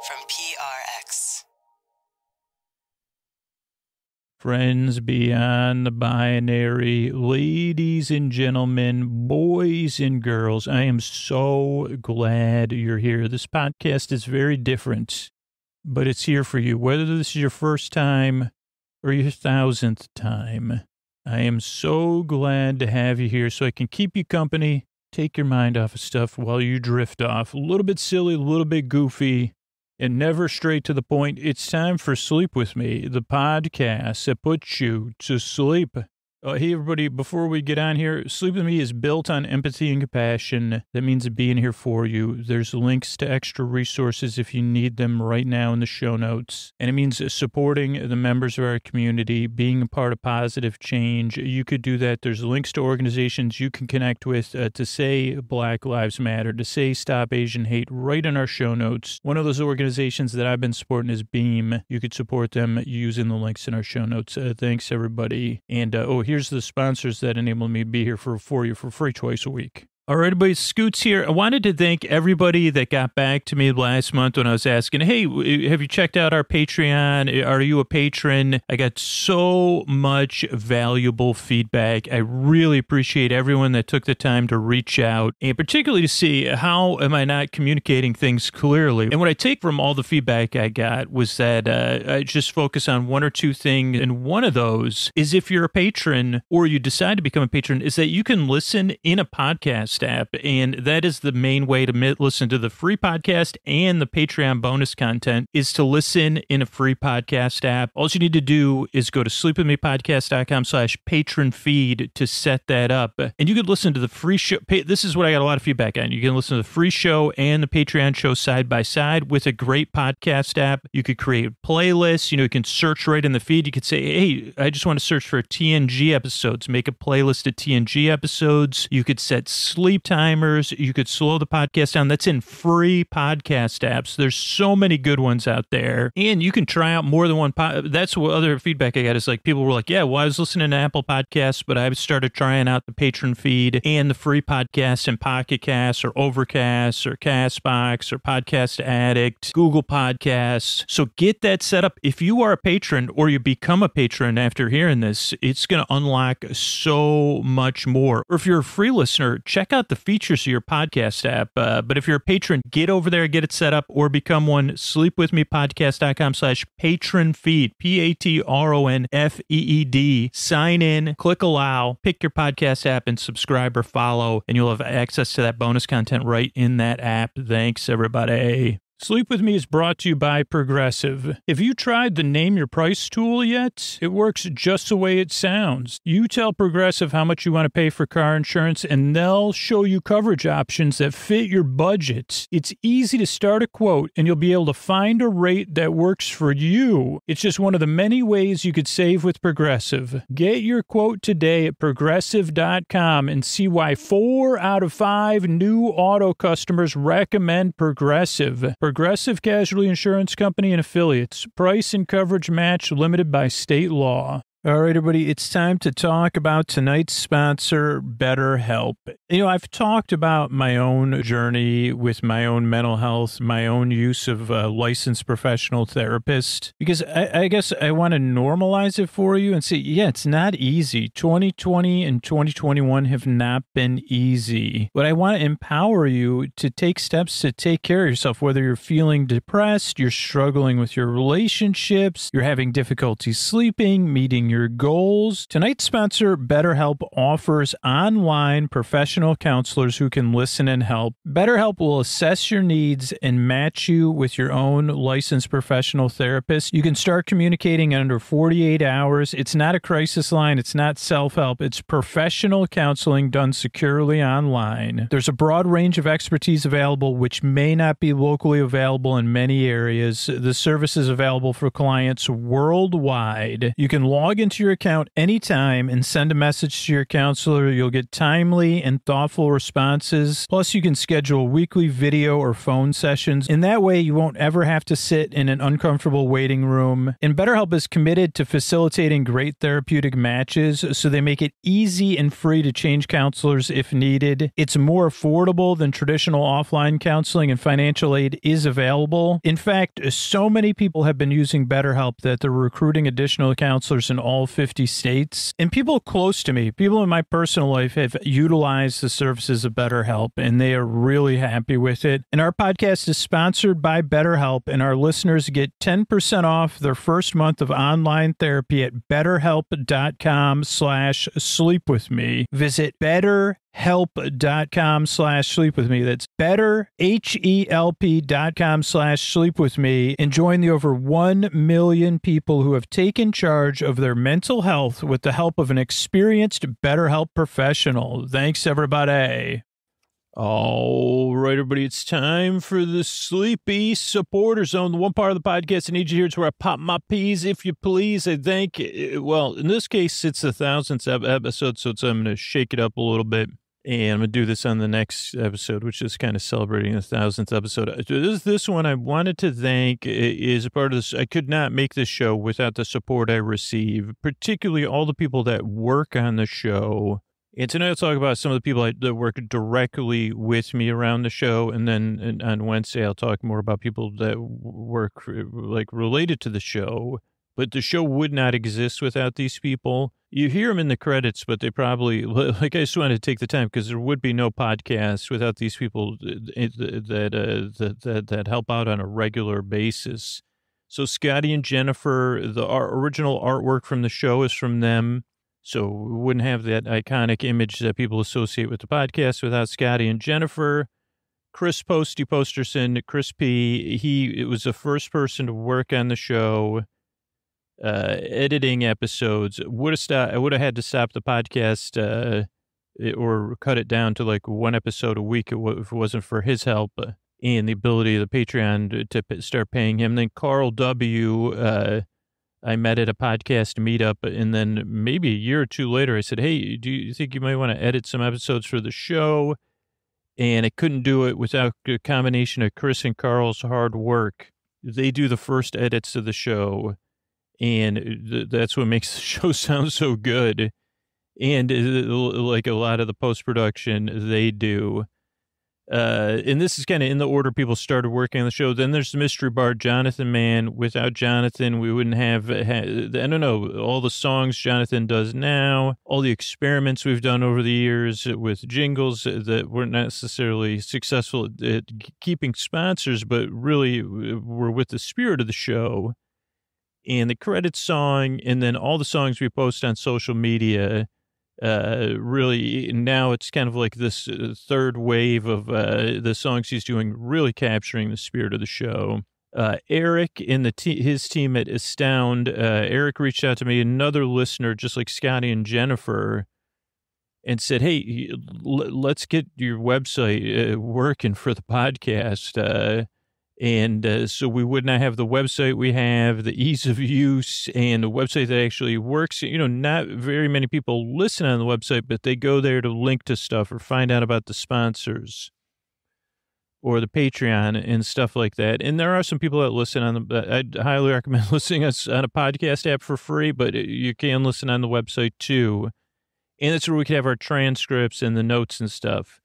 from PRX. Friends beyond the binary, ladies and gentlemen, boys and girls, I am so glad you're here. This podcast is very different, but it's here for you. Whether this is your first time or your 1,000th time, I am so glad to have you here so I can keep you company, take your mind off of stuff while you drift off. A little bit silly, a little bit goofy, and never straight to the point. It's time for Sleep With Me, the podcast that puts you to sleep. Hey, everybody, before we get on here, Sleep With Me is built on empathy and compassion. That means being here for you. There's links to extra resources if you need them right now in the show notes. And it means supporting the members of our community, being a part of positive change. You could do that. There's links to organizations you can connect with to say Black Lives Matter, to say Stop Asian Hate right in our show notes. One of those organizations that I've been supporting is Beam. You could support them using the links in our show notes. Thanks, everybody. And, here's the sponsors that enable me to be here for you for free twice a week. All right, everybody, Scoots here. I wanted to thank everybody that got back to me last month when I was asking, hey, have you checked out our Patreon? Are you a patron? I got so much valuable feedback. I really appreciate everyone that took the time to reach out, and particularly to see how am I not communicating things clearly. And what I take from all the feedback I got was that I just focus on one or two things, and one of those is if you're a patron or you decide to become a patron, is that you can listen in a podcast app, and that is the main way to listen to the free podcast and the Patreon bonus content is to listen in a free podcast app. All you need to do is go to sleepwithmepodcast.com/patron feed to set that up, and you could listen to the free show. This is what I got a lot of feedback on. You can listen to the free show and the Patreon show side by side with a great podcast app. You could create playlists. You can search right in the feed. You could say, hey, I just want to search for TNG episodes. Make a playlist of TNG episodes. You could set sleep timers. You could slow the podcast down. That's in free podcast apps. There's so many good ones out there, and you can try out more than one that's what other feedback I got is like people were like, yeah, well, I was listening to Apple Podcasts, but I started trying out the patron feed and the free podcast in Pocket Casts or Overcast or Castbox or Podcast Addict, Google Podcasts. So get that set up. If you are a patron or you become a patron after hearing this, it's going to unlock so much more. Or if you're a free listener, check out the features of your podcast app. But if you're a patron, get over there, get it set up, or become one. Sleepwithmepodcast.com/patron feed, PATRONFEED. Sign in, click allow, pick your podcast app and subscribe or follow, and you'll have access to that bonus content right in that app. Thanks, everybody. Sleep With Me is brought to you by Progressive. Have you tried the Name Your Price tool yet? It works just the way it sounds. You tell Progressive how much you want to pay for car insurance, and they'll show you coverage options that fit your budget. It's easy to start a quote, and you'll be able to find a rate that works for you. It's just one of the many ways you could save with Progressive. Get your quote today at Progressive.com and see why 4 out of 5 new auto customers recommend Progressive. Progressive Casualty Insurance Company and Affiliates. Price and coverage match limited by state law. All right, everybody, it's time to talk about tonight's sponsor, Betterhelp. I've talked about my own journey with my own mental health, my own use of a licensed professional therapist, because I guess I want to normalize it for you and say, yeah, it's not easy. 2020 and 2021 have not been easy, but I want to empower you to take steps to take care of yourself, whether you're feeling depressed, you're struggling with your relationships, you're having difficulty sleeping, meeting your goals. Tonight's sponsor, BetterHelp, offers online professional counselors who can listen and help. BetterHelp will assess your needs and match you with your own licensed professional therapist. You can start communicating in under 48 hours. It's not a crisis line. It's not self-help. It's professional counseling done securely online. There's a broad range of expertise available, which may not be locally available in many areas. The service is available for clients worldwide. You can log into your account anytime and send a message to your counselor. You'll get timely and thoughtful responses. Plus, you can schedule weekly video or phone sessions. In that way, you won't ever have to sit in an uncomfortable waiting room. And BetterHelp is committed to facilitating great therapeutic matches, so they make it easy and free to change counselors if needed. It's more affordable than traditional offline counseling, and financial aid is available. In fact, so many people have been using BetterHelp that they're recruiting additional counselors in all 50 states. And people close to me, people in my personal life, have utilized the services of BetterHelp, and they are really happy with it. And our podcast is sponsored by BetterHelp, and our listeners get 10% off their first month of online therapy at betterhelp.com/sleepwithme. Visit betterhelp.com/sleepwithme. That's betterhelp.com/sleepwithme, and join the over 1 million people who have taken charge of their mental health with the help of an experienced BetterHelp professional. Thanks, everybody. All right, everybody, it's time for the Sleepy Supporter Zone, the one part of the podcast I need you here. It's where I pop my peas, if you please. I think, well, in this case, it's the 1000th episode, so I'm going to shake it up a little bit. And I'm going to do this on the next episode, which is kind of celebrating the 1000th episode. This one I wanted to thank is a part of this. I could not make this show without the support I receive, particularly all the people that work on the show. And tonight I'll talk about some of the people that work directly with me around the show. And then on Wednesday, I'll talk more about people that work like related to the show. But the show would not exist without these people. You hear them in the credits, but they probably, like, I just wanted to take the time because there would be no podcast without these people that help out on a regular basis. So Scotty and Jennifer, our original artwork from the show is from them. So we wouldn't have that iconic image that people associate with the podcast without Scotty and Jennifer. Chris Posterson, Chris P., he was the first person to work on the show, editing episodes. I would have had to stop the podcast or cut it down to like one episode a week if it wasn't for his help and the ability of the Patreon to start paying him. Then Carl W., I met at a podcast meetup, and then maybe a year or two later, I said, hey, do you think you might want to edit some episodes for the show? And I couldn't do it without a combination of Chris and Carl's hard work. They do the first edits of the show, and that's what makes the show sound so good. And like a lot of the post-production, they do. And this is kind of in the order people started working on the show. Then there's the mystery bard, Jonathan Mann. Without Jonathan, we wouldn't have, I don't know, all the songs Jonathan does now, all the experiments we've done over the years with jingles that weren't necessarily successful at keeping sponsors, but really were with the spirit of the show. And the credits song, and then all the songs we post on social media. Really, now it's kind of like this third wave of the songs he's doing, really capturing the spirit of the show. Eric and his team at Astound, Eric reached out to me, another listener, just like Scotty and Jennifer, and said, hey, let's get your website working for the podcast. And so we would not have the website we have, the ease of use, and a website that actually works. You know, not very many people listen on the website, but they go there to link to stuff or find out about the sponsors or the Patreon and stuff like that. And there are some people that listen on I'd highly recommend listening us on a podcast app for free, but you can listen on the website too. And that's where we can have our transcripts and the notes and stuff.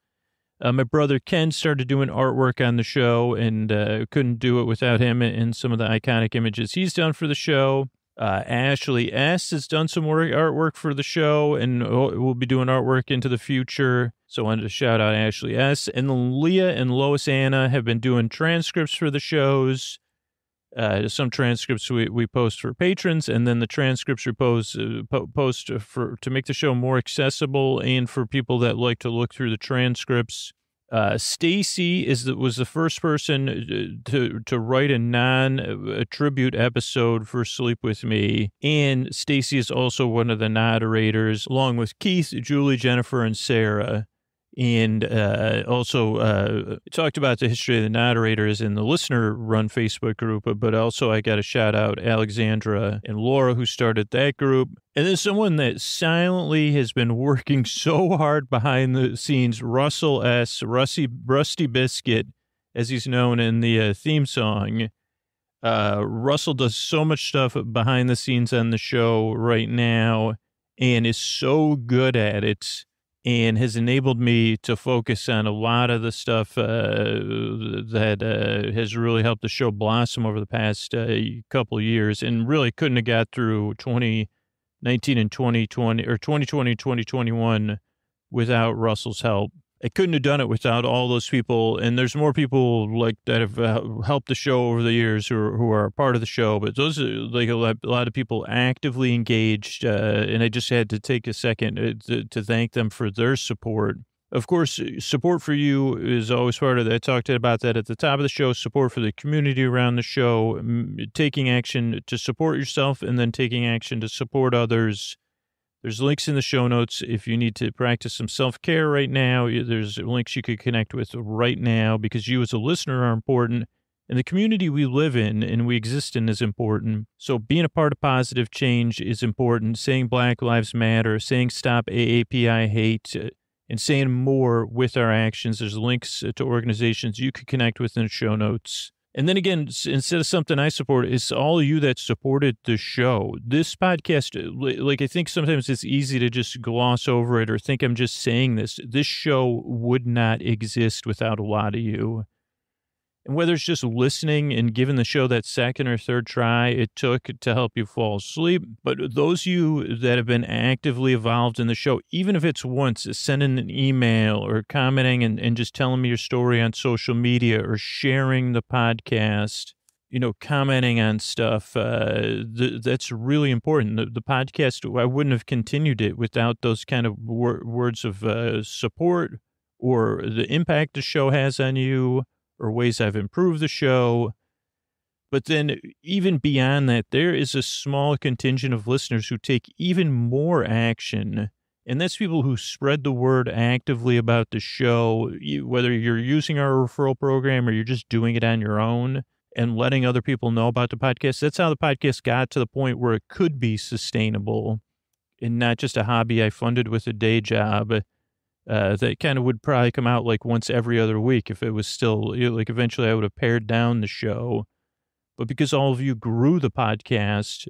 My brother Ken started doing artwork on the show, and couldn't do it without him and some of the iconic images he's done for the show. Ashley S. has done some artwork for the show, and we'll be doing artwork into the future. So I wanted to shout out Ashley S. And then Leah and Lois Anna have been doing transcripts for the shows. Some transcripts we post for patrons, and then the transcripts we post to make the show more accessible and for people that like to look through the transcripts. Stacy was the first person to write a non-tribute episode for Sleep With Me, and Stacy is also one of the moderators, along with Keith, Julie, Jennifer, and Sarah. And also talked about the history of the narrators in the listener-run Facebook group, but also I got to shout out Alexandra and Laura who started that group. And then someone that silently has been working so hard behind the scenes, Russell S., Rusty Biscuit, as he's known in the theme song. Russell does so much stuff behind the scenes on the show right now and is so good at it, and has enabled me to focus on a lot of the stuff that has really helped the show blossom over the past couple of years, and really couldn't have got through 2019 and 2020, or 2020 and 2021 without Russell's help. I couldn't have done it without all those people, and there's more people like that have helped the show over the years who are a part of the show, but those are like a lot of people actively engaged, and I just had to take a second to thank them for their support. Of course, support for you is always part of that. I talked about that at the top of the show, support for the community around the show, taking action to support yourself, and then taking action to support others. There's links in the show notes if you need to practice some self-care right now. There's links you could connect with right now because you as a listener are important, and the community we live in and we exist in is important. So being a part of positive change is important. Saying Black Lives Matter, saying stop AAPI hate, and saying more with our actions. There's links to organizations you could connect with in the show notes. And then again, instead of something I support, it's all of you that supported the show. This podcast, like I think sometimes it's easy to just gloss over it or think I'm just saying this. This show would not exist without a lot of you. And whether it's just listening and giving the show that second or third try it took to help you fall asleep, but those of you that have been actively involved in the show, even if it's once, sending an email or commenting and just telling me your story on social media or sharing the podcast, commenting on stuff, that's really important. The podcast, I wouldn't have continued it without those kind of words of support or the impact the show has on you, or ways I've improved the show. But then even beyond that, there is a small contingent of listeners who take even more action. And that's people who spread the word actively about the show, whether you're using our referral program or you're just doing it on your own and letting other people know about the podcast. That's how the podcast got to the point where it could be sustainable and not just a hobby I funded with a day job. That kind of would probably come out like once every other week if it was still, like eventually I would have pared down the show. But because all of you grew the podcast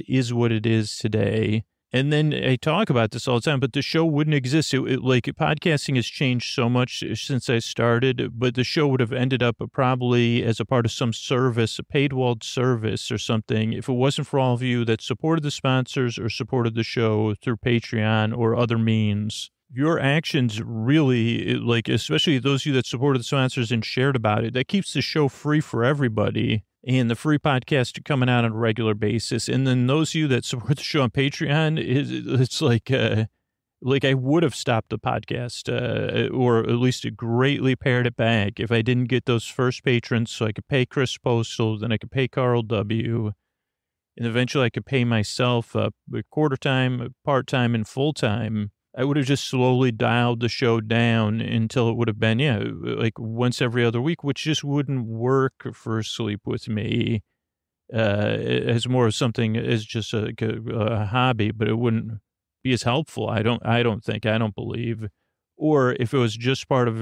is what it is today. And then I talk about this all the time, but the show wouldn't exist. Like podcasting has changed so much since I started, but the show would have ended up probably as a part of some service, a paid walled service or something, if it wasn't for all of you that supported the sponsors or supported the show through Patreon or other means. Your actions really, like, especially those of you that supported the sponsors and shared about it, that keeps the show free for everybody and the free podcast are coming out on a regular basis. And then those of you that support the show on Patreon, it's like I would have stopped the podcast or at least greatly pared it back if I didn't get those first patrons so I could pay Chris Postal, then I could pay Carl W., and eventually I could pay myself quarter time, part-time, and full-time. I would have just slowly dialed the show down until it would have been, like once every other week, which just wouldn't work for Sleep With Me as more of something as just a hobby, but it wouldn't be as helpful. I don't believe. Or if it was just part of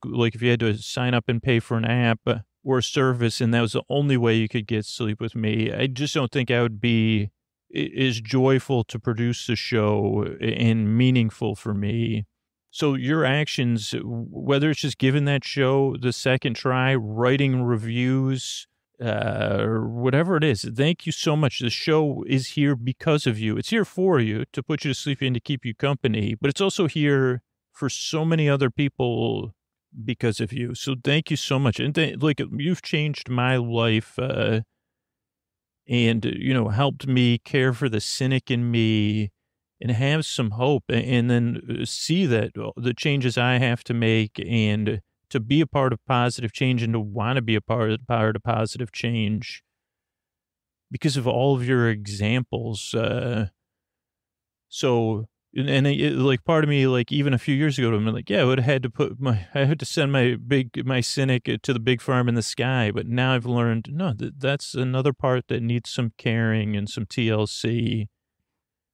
like if you had to sign up and pay for an app or a service and that was the only way you could get Sleep With Me, I just don't think I would be is joyful to produce the show and meaningful for me. So your actions, whether it's just giving that show the second try, writing reviews, or whatever it is, thank you so much. The show is here because of you. It's here for you to put you to sleep and to keep you company, but it's also here for so many other people because of you. So thank you so much. And you've changed my life, and, helped me care for the cynic in me and have some hope and then see that the changes I have to make and to be a part of positive change and to want to be a part of positive change because of all of your examples. So And like part of me, like even a few years ago, I'm like, yeah, I would have had to I had to send my cynic to the big farm in the sky. But now I've learned, no, that's another part that needs some caring and some TLC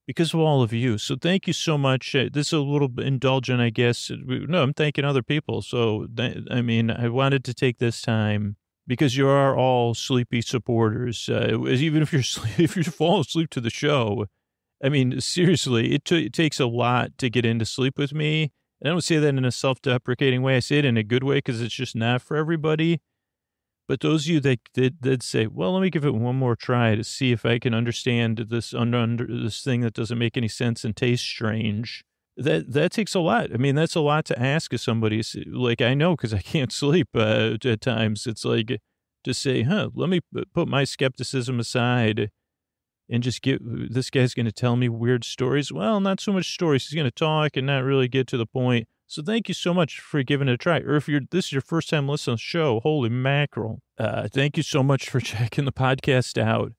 because of all of you. So thank you so much. This is a little bit indulgent, I guess. No, I'm thanking other people. So, I mean, I wanted to take this time because you are all sleepy supporters. Even if if you fall asleep to the show, I mean, seriously, it takes a lot to get into sleep with me. I don't say that in a self-deprecating way. I say it in a good way because it's just not for everybody. But those of you that did say, well, let me give it one more try to see if I can understand this under this thing that doesn't make any sense and tastes strange. That takes a lot. I mean, that's a lot to ask of somebody. Like, I know because I can't sleep at times. It's like to say, let me put my skepticism aside and just this guy's going to tell me weird stories. Well, not so much stories. He's going to talk and not really get to the point. So thank you so much for giving it a try. Or if this is your first time listening to the show, holy mackerel. Thank you so much for checking the podcast out.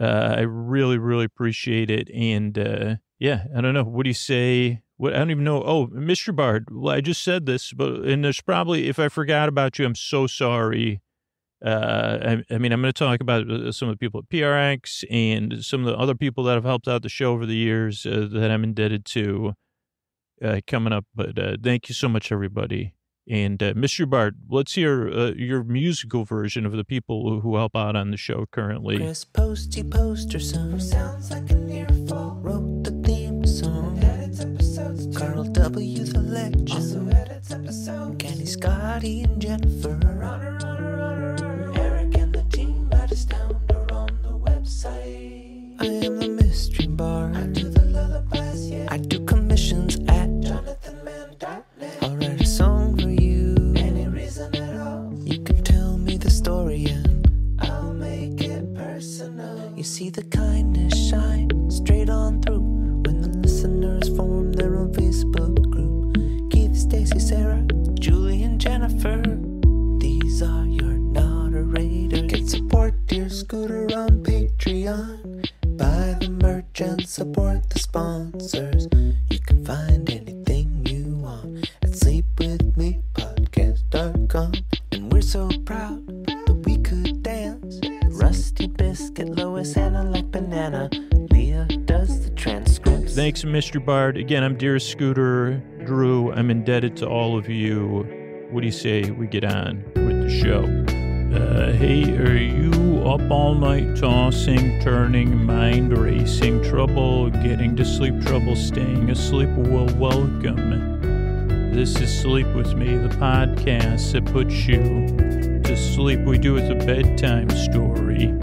I really, really appreciate it. And yeah, I don't know. What do you say? I don't even know. Oh, Mr. Bard, well, I just said this, and there's probably, if I forgot about you, I'm so sorry. I mean, I'm going to talk about some of the people at PRX and some of the other people that have helped out the show over the years that I'm indebted to coming up. But thank you so much, everybody. And Mr. Bart, let's hear your musical version of the people who help out on the show currently. Chris Posty Poster Son sounds like an earful. Wrote the theme song. Edits episodes too. Carl W. the Legend also edits episodes. Kenny, Scotty, and Jennifer. Eric and the team at us down or on the website. I am the mystery bard. I do the lullabies, yeah. I do commissions at JonathanMann.net. I'll write a song for you. Any reason at all. You can tell me the story and I'll make it personal. You see the kindness shine straight on through when the listeners form their own Facebook group. Keith, Stacy, Sarah, Julie, and Jennifer. These are your moderators. Get support dear Scooter on Patreon. Buy the merch and support the sponsors. You can find anything you want at sleepwithmepodcast.com. And we're so proud that we could dance. Rusty Biscuit, Lois, Anna like banana. Leah does the transcripts. Thanks, Mr. Bard. Again, I'm Dear Scooter Drew. I'm indebted to all of you. What do you say we get on with the show? Hey, are you up all night tossing, turning, mind racing, trouble getting to sleep, trouble staying asleep? Well, welcome. This is Sleep With Me, the podcast that puts you to sleep. We do it a bedtime story.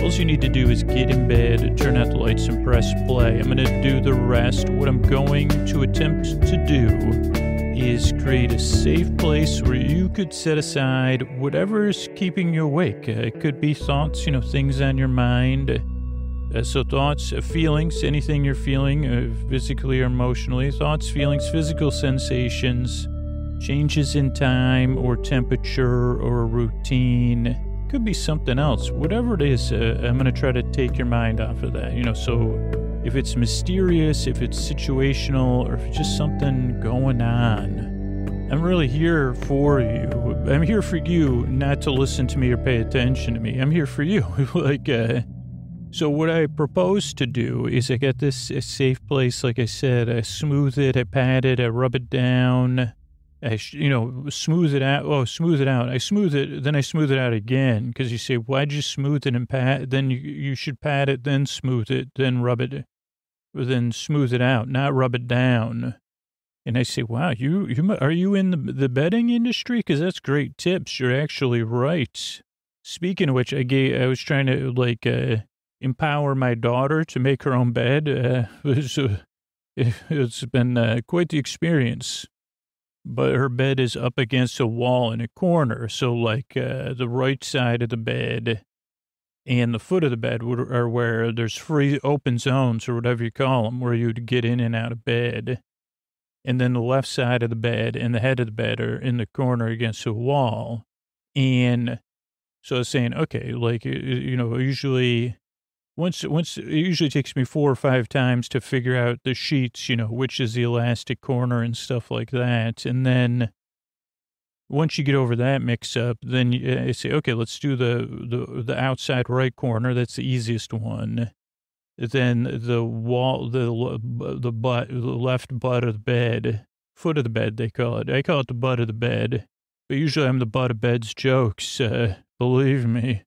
All you need to do is get in bed, turn out the lights, and press play. I'm going to do the rest. What I'm going to attempt to do is create a safe place where you could set aside whatever's keeping you awake. It could be thoughts, things on your mind. So thoughts, feelings, anything you're feeling physically or emotionally. Thoughts, feelings, physical sensations, changes in time or temperature or routine. Could be something else. Whatever it is, I'm going to try to take your mind off of that. So if it's mysterious, if it's situational, or if it's just something going on, I'm really here for you. I'm here for you, not to listen to me or pay attention to me. I'm here for you. So what I propose to do is I get this a safe place, like I said, I smooth it, I pat it, I rub it down, I smooth it out. Oh, smooth it out. I smooth it, then I smooth it out again, because you say, why'd you smooth it and pat? Then you should pat it, then smooth it, then rub it, then smooth it out, not rub it down. And I say, wow, are you in the bedding industry? Because that's great tips. You're actually right. Speaking of which, I was trying to empower my daughter to make her own bed. It's been quite the experience. But her bed is up against a wall in a corner. So the right side of the bed and the foot of the bed are where there's free open zones or whatever you call them, where you'd get in and out of bed. And then the left side of the bed and the head of the bed are in the corner against a wall. And so I was saying, okay, usually once it usually takes me 4 or 5 times to figure out the sheets, which is the elastic corner and stuff like that. And then once you get over that mix up, then you say, okay, let's do the outside right corner. That's the easiest one. Then the wall, the left butt of the bed, foot of the bed, they call it. I call it the butt of the bed, but usually I'm the butt of bed's jokes. Believe me.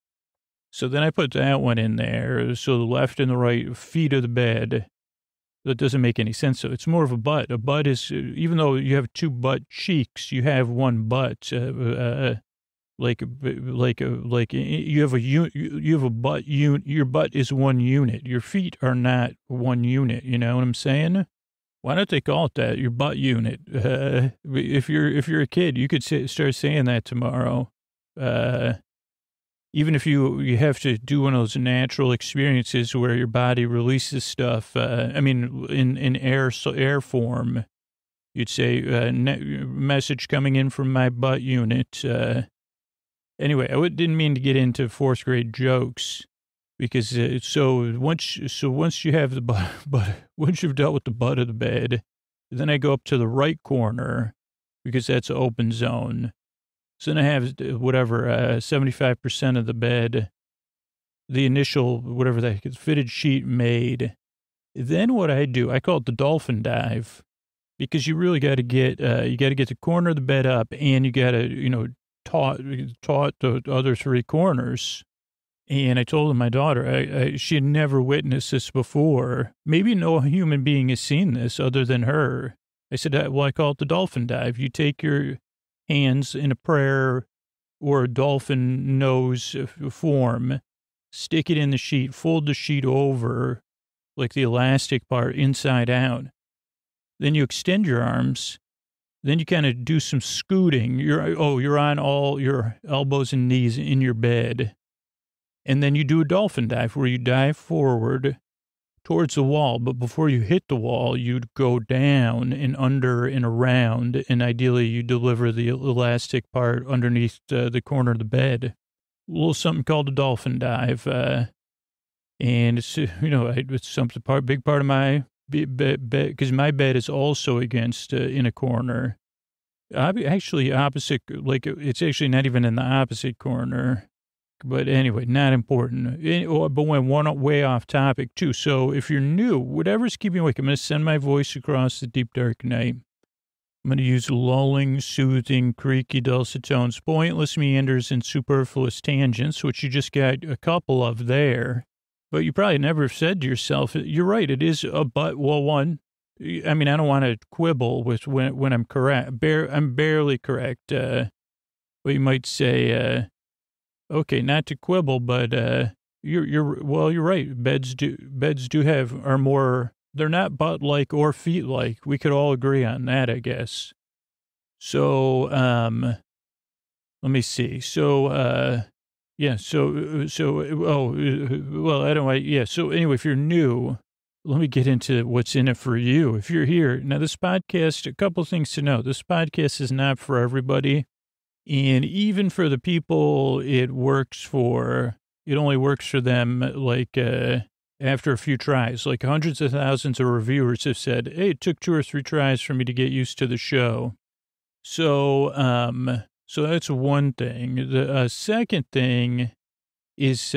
So then I put that one in there. So the left and the right feet of the bed. That doesn't make any sense. So it's more of a butt. A butt is, even though you have 2 butt cheeks, you have one butt. Like you have a butt unit. Your butt is one unit. Your feet are not one unit. You know what I'm saying? Why don't they call it that? Your butt unit. If you're a kid, you could start saying that tomorrow. Even if you have to do one of those natural experiences where your body releases stuff. In air form, you'd say message coming in from my butt unit. Anyway, I didn't mean to get into 4th grade jokes because once you have the butt, once you've dealt with the butt of the bed, then I go up to the right corner because that's an open zone. So then I have 75% of the bed, the initial whatever that fitted sheet made. Then what I do, I call it the Dolphin Dive, because you really got to get the corner of the bed up, and you got to taut the other 3 corners. And I told my daughter, she had never witnessed this before. Maybe no human being has seen this other than her. I said, I call it the Dolphin Dive. You take your hands in a prayer or a dolphin nose form, stick it in the sheet, fold the sheet over like the elastic part inside out. Then you extend your arms. Then you kind of do some scooting. You're on all your elbows and knees in your bed. And then you do a dolphin dive where you dive forward towards the wall. But before you hit the wall, you'd go down and under and around. And ideally, you deliver the elastic part underneath the corner of the bed. A little something called a dolphin dive. And it's, it's something big part of my bed, because my bed is also against in a corner. Actually, opposite, like it's actually not even in the opposite corner. But anyway, not important. But went one way off topic, too. So if you're new, whatever's keeping you awake, I'm going to send my voice across the deep, dark night. I'm going to use lulling, soothing, creaky, dulcet tones, pointless meanders, and superfluous tangents, which you just got a couple of there. But you probably never said to yourself, you're right, it is a but. Well, one, I don't want to quibble with when I'm correct. I'm barely correct. But you might say, okay, not to quibble, but you're right. Beds are more, they're not butt-like or feet-like. We could all agree on that, I guess. So, let me see. So anyway, if you're new, let me get into what's in it for you. If you're here, now this podcast, a couple things to know. This podcast is not for everybody. And even for the people it only works for them, like, after a few tries. Like hundreds of thousands of reviewers have said, hey, it took 2 or 3 tries for me to get used to the show. So that's one thing. The second thing is,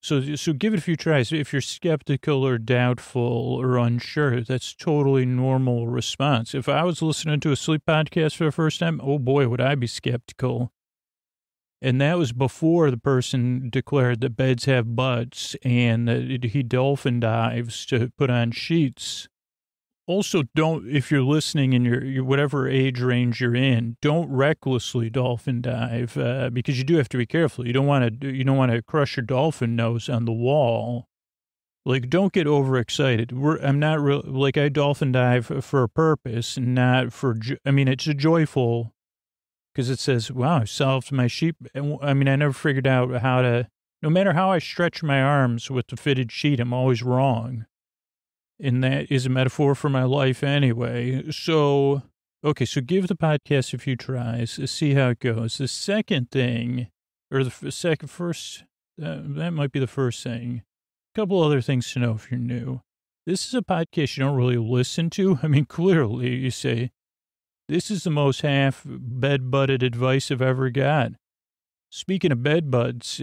so give it a few tries. If you're skeptical or doubtful or unsure, that's totally normal response. If I was listening to a sleep podcast for the first time, oh boy, would I be skeptical. And that was before the person declared that beds have butts and that he dolphin dives to put on sheets. Also, if you're listening in your whatever age range you're in, don't recklessly dolphin dive because you do have to be careful. You don't want to crush your dolphin nose on the wall. Like, don't get overexcited. I'm not real. Like, I dolphin dive for a purpose, not for. It's a joyful, because it says, "Wow, I solved my sheep." I never figured out how to. No matter how I stretch my arms with the fitted sheet, I'm always wrong. And that is a metaphor for my life anyway. So, okay, so give the podcast a few tries, see how it goes. The second thing, or that might be the first thing. couple other things to know if you're new. This is a podcast you don't really listen to. I mean, clearly you say, this is the most half bed-butted advice I've ever got. Speaking of bed butts,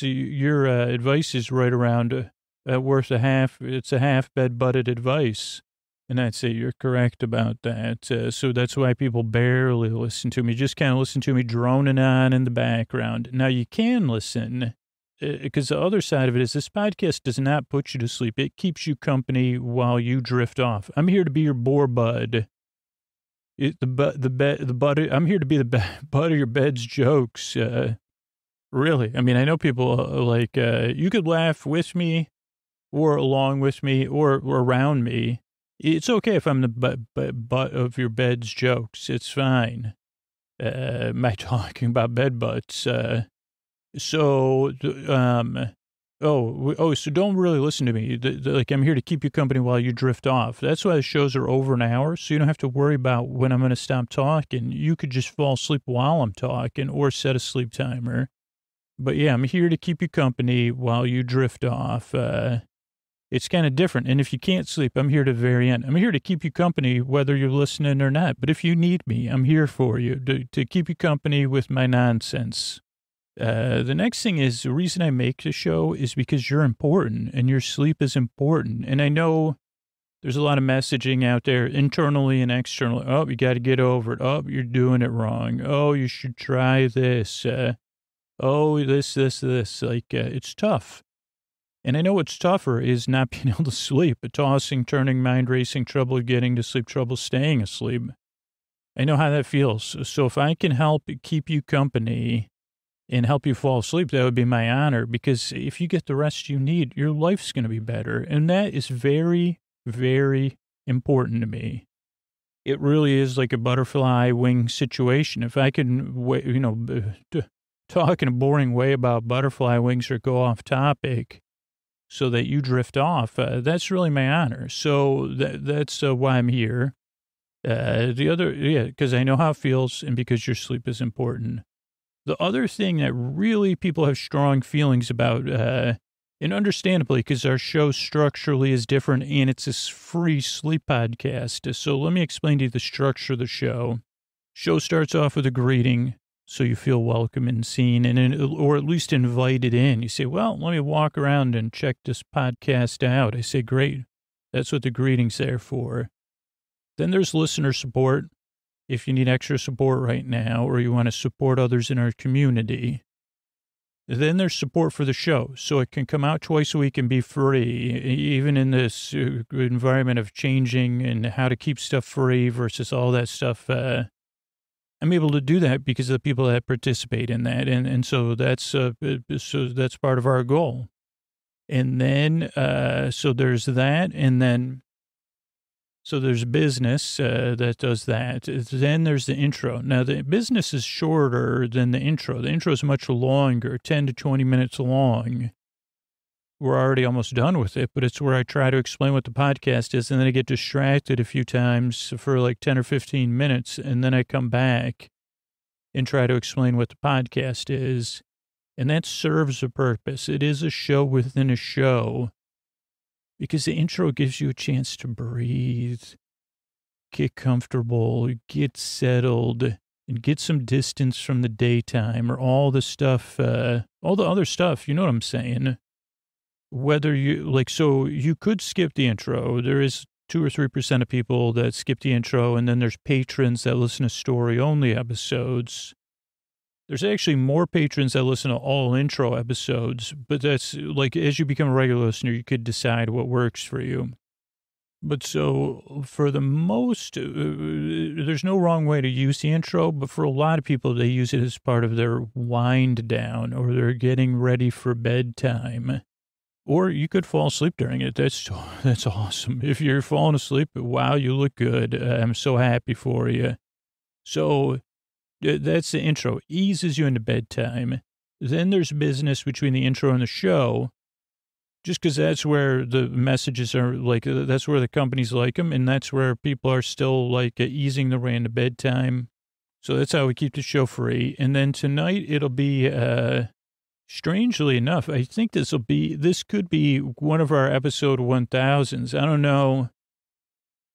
your advice is right around worth a half. It's a half bed-butted advice. And I'd say you're correct about that. So that's why people barely listen to me, just kind of listen to me droning on in the background. Now you can listen, because the other side of it is this podcast does not put you to sleep. It keeps you company while you drift off. I'm here to be your bore bud. I'm here to be the butt of your bed's jokes. Really. I mean, I know people you could laugh with me or along with me or around me. It's okay if I'm the butt of your bed's jokes. It's fine. Am I talking about bed butts? So don't really listen to me. I'm here to keep you company while you drift off. That's why the shows are over an hour, so you don't have to worry about when I'm going to stop talking. You could just fall asleep while I'm talking or set a sleep timer. But yeah, I'm here to keep you company while you drift off. It's kind of different. And if you can't sleep, I'm here to the very end. I'm here to keep you company whether you're listening or not. But if you need me, I'm here for you to keep you company with my nonsense. The next thing is the reason I make the show is because you're important and your sleep is important. And I know there's a lot of messaging out there internally and externally. Oh, you got to get over it. Oh, you're doing it wrong. Oh, you should try this. This. It's tough. And I know what's tougher is not being able to sleep, tossing, turning, mind racing, trouble getting to sleep, trouble staying asleep. I know how that feels. So if I can help keep you company and help you fall asleep, that would be my honor, because if you get the rest you need, your life's going to be better. And that is very, very important to me. It really is like a butterfly wing situation. If I can, talk in a boring way about butterfly wings or go off topic so that you drift off, that's really my honor. So that's why I'm here. Because I know how it feels and because your sleep is important. The other thing that really people have strong feelings about, and understandably, because our show structurally is different and it's a free sleep podcast. So let me explain to you the structure of the show. Show starts off with a greeting, so you feel welcome and seen, or at least invited in. You say, well, let me walk around and check this podcast out. I say, great. That's what the greeting's there for. Then there's listener support. If you need extra support right now, or you want to support others in our community. Then there's support for the show, so it can come out twice a week and be free, even in this environment of changing and how to keep stuff free versus all that stuff. I'm able to do that because of the people that participate in that, and so that's part of our goal. And then so there's that, and then. So there's business that does that. Then there's the intro. Now, the business is shorter than the intro. The intro is much longer, 10 to 20 minutes long. We're already almost done with it, but it's where I try to explain what the podcast is, and then I get distracted a few times for like 10 or 15 minutes, and then I come back and try to explain what the podcast is, and that serves a purpose. It is a show within a show. Because the intro gives you a chance to breathe, get comfortable, get settled, and get some distance from the daytime or all the stuff, all the other stuff, you know what I'm saying? Whether so you could skip the intro. There is 2 or 3% of people that skip the intro, and then there's patrons that listen to story-only episodes. There's actually more patrons that listen to all intro episodes, but that's as you become a regular listener, you could decide what works for you. But so for the most, there's no wrong way to use the intro, but for a lot of people, they use it as part of their wind down or they're getting ready for bedtime. Or you could fall asleep during it. That's awesome. If you're falling asleep, wow, you look good. I'm so happy for you. So that's the intro. Eases you into bedtime. Then there's business between the intro and the show, just because that's where the messages are that's where the companies like them, and that's where people are still easing their way into bedtime. So that's how we keep the show free. And then tonight it'll be strangely enough, I think this could be one of our episode 1000s. I don't know,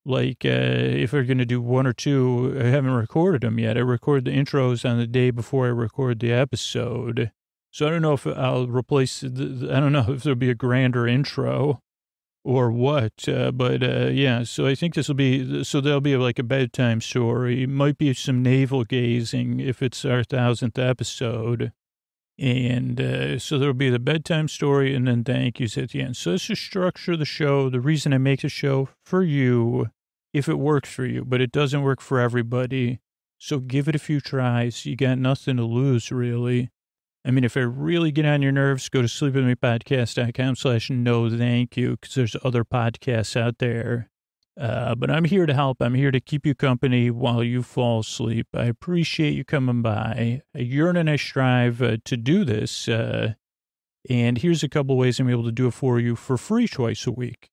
like, if we're going to do one or two. I haven't recorded them yet. I record the intros on the day before I record the episode. So I don't know if I'll replace, I don't know if there'll be a grander intro or what, but yeah, so I think there'll be like a bedtime story. It might be some navel gazing if it's our 1000th episode. And so there'll be the bedtime story and then thank yous at the end. So this is structure of the show. The reason I make the show for you, if it works for you, but it doesn't work for everybody. So give it a few tries. You got nothing to lose, really. I mean, if I really get on your nerves, go to sleepwithmepodcast.com/no thank you, because there's other podcasts out there. But I'm here to help. I'm here to keep you company while you fall asleep. I appreciate you coming by. I yearn and I strive to do this. And here's a couple ways I'm able to do it for you for free twice a week.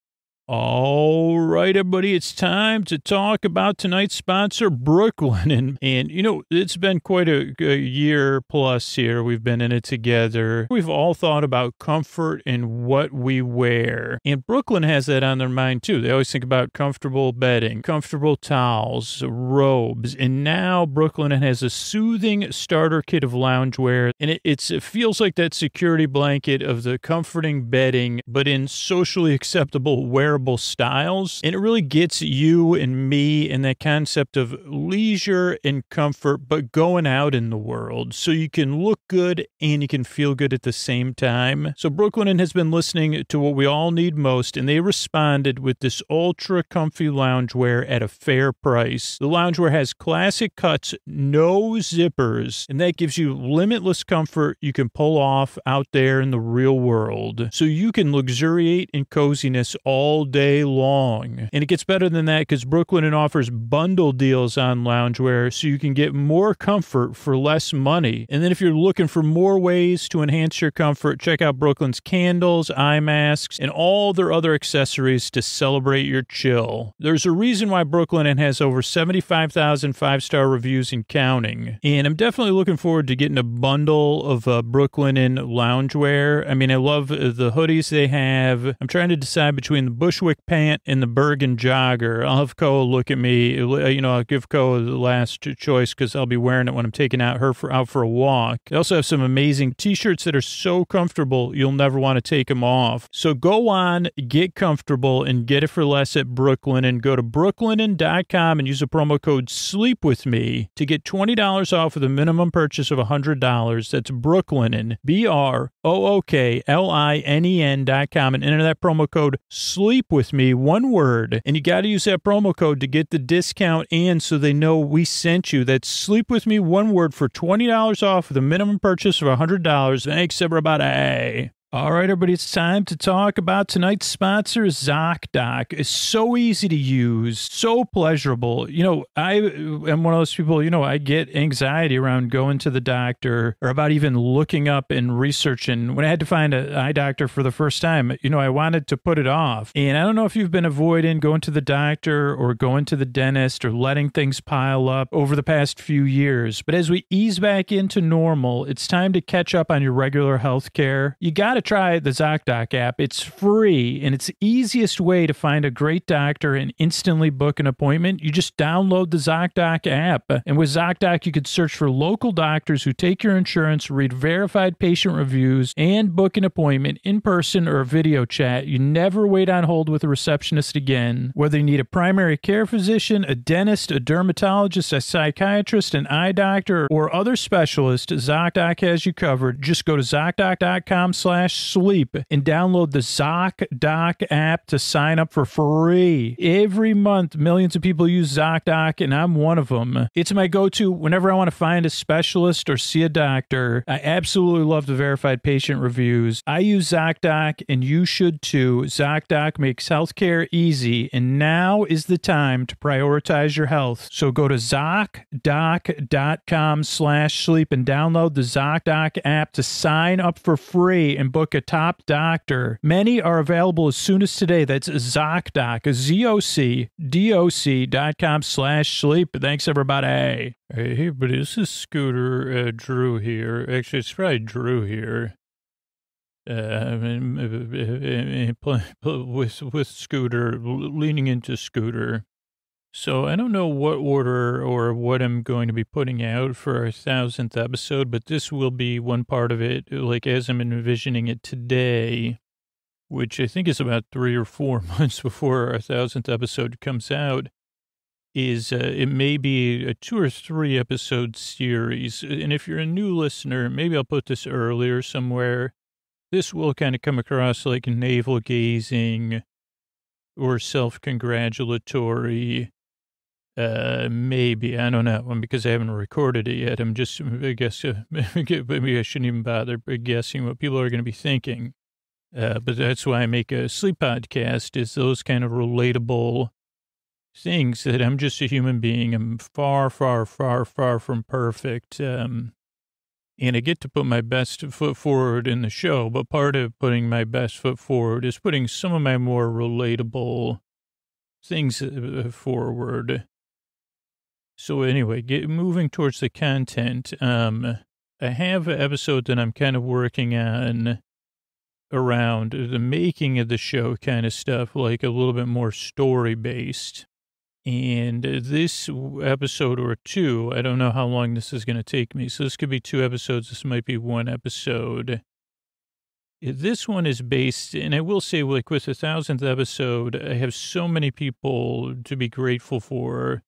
All right, everybody, it's time to talk about tonight's sponsor, Brooklyn. And you know, it's been quite a year plus here. We've been in it together. We've all thought about comfort and what we wear. And Brooklyn has that on their mind, too. They always think about comfortable bedding, comfortable towels, robes. And now Brooklyn has a soothing starter kit of loungewear. And it feels like that security blanket of the comforting bedding, but in socially acceptable wearable styles. And it really gets you and me in that concept of leisure and comfort, but going out in the world so you can look good and you can feel good at the same time. So Brooklyn has been listening to what we all need most, and they responded with this ultra comfy loungewear at a fair price. The loungewear has classic cuts, no zippers, and that gives you limitless comfort you can pull off out there in the real world. So you can luxuriate in coziness all day long. And it gets better than that because Brooklyn offers bundle deals on loungewear so you can get more comfort for less money. And then if you're looking for more ways to enhance your comfort, check out Brooklyn's candles, eye masks, and all their other accessories to celebrate your chill. There's a reason why Brooklyn has over 75,000 five-star reviews and counting. And I'm definitely looking forward to getting a bundle of Brooklyn loungewear. I mean, I love the hoodies they have. I'm trying to decide between the Bushwick pant and the Bergen jogger. I'll have Koa look at me. You know, I'll give Koa the last choice because I'll be wearing it when I'm taking out for a walk. They also have some amazing t-shirts that are so comfortable you'll never want to take them off. So go on, get comfortable, and get it for less at Brooklyn. And go to brooklinen.com and use the promo code SLEEPWITHME to get $20 off with a minimum purchase of $100. That's Brooklinen, BROOKLINEN.com, and enter that promo code SLEEP with me, one word, and you got to use that promo code to get the discount and so they know we sent you. That's Sleep With Me, one word, for $20 off with a minimum purchase of $100. Thanks, everybody. All right, everybody, it's time to talk about tonight's sponsor, ZocDoc. It's so easy to use, so pleasurable. You know, I am one of those people, you know, I get anxiety around going to the doctor or about even looking up and researching. When I had to find an eye doctor for the first time, you know, I wanted to put it off. And I don't know if you've been avoiding going to the doctor or going to the dentist or letting things pile up over the past few years. But as we ease back into normal, it's time to catch up on your regular health care. You got to try the ZocDoc app. It's free, and it's the easiest way to find a great doctor and instantly book an appointment. You just download the ZocDoc app. And with ZocDoc, you could search for local doctors who take your insurance, read verified patient reviews, and book an appointment in person or a video chat. You never wait on hold with a receptionist again. Whether you need a primary care physician, a dentist, a dermatologist, a psychiatrist, an eye doctor, or other specialist, ZocDoc has you covered. Just go to ZocDoc.com/sleep and download the ZocDoc app to sign up for free. Every month, millions of people use ZocDoc, and I'm one of them. It's my go-to whenever I want to find a specialist or see a doctor. I absolutely love the verified patient reviews. I use ZocDoc, and you should too. ZocDoc makes healthcare easy, and now is the time to prioritize your health. So go to ZocDoc.com/sleep and download the ZocDoc app to sign up for free and book a top doctor. Many are available as soon as today. That's ZocDoc, ZocDoc.com/sleep. Thanks, everybody. Hey, everybody, this is Scooter Drew here. Actually, it's probably Drew here. with Scooter, leaning into Scooter. So I don't know what order or what I'm going to be putting out for our 1,000th episode, but this will be one part of it, like as I'm envisioning it today, which I think is about 3 or 4 months before our 1,000th episode comes out, is it may be a 2 or 3 episode series. And if you're a new listener, maybe I'll put this earlier somewhere. This will kind of come across like navel gazing or self-congratulatory. Maybe, I don't know, because I haven't recorded it yet. I'm just, I guess, maybe I shouldn't even bother guessing what people are going to be thinking. But that's why I make a sleep podcast, is those kind of relatable things that I'm just a human being. I'm far, far, far, far from perfect. And I get to put my best foot forward in the show, but part of putting my best foot forward is putting some of my more relatable things forward. So anyway, moving towards the content, I have an episode that I'm kind of working on around the making of the show kind of stuff, like a little bit more story-based. And this episode or 2, I don't know how long this is going to take me. So this could be 2 episodes. This might be 1 episode. This one is based, and I will say, like with the 1,000th episode, I have so many people to be grateful for.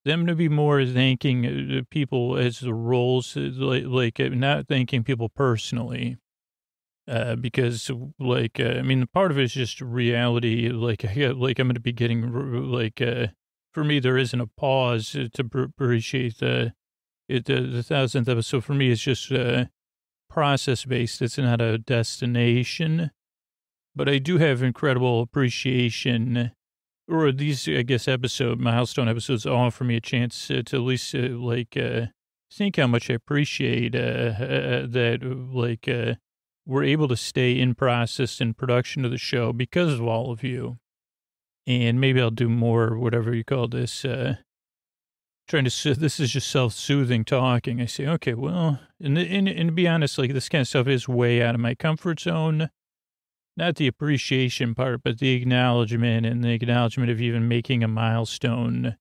Them to be more thanking people as the roles, like not thanking people personally. Because like, I mean, part of it is just reality. Like I'm going to be getting like, for me, there isn't a pause to appreciate the 1,000th episode. For me, it's just process based. It's not a destination, but I do have incredible appreciation. Or these, I guess, milestone episodes offer me a chance to at least, think how much I appreciate that, we're able to stay in process and production of the show because of all of you. And maybe I'll do more, whatever you call this, this is just self-soothing talking. I say, okay, well, and to be honest, like this kind of stuff is way out of my comfort zone. Not the appreciation part, but the acknowledgement and the acknowledgement of even making a milestone.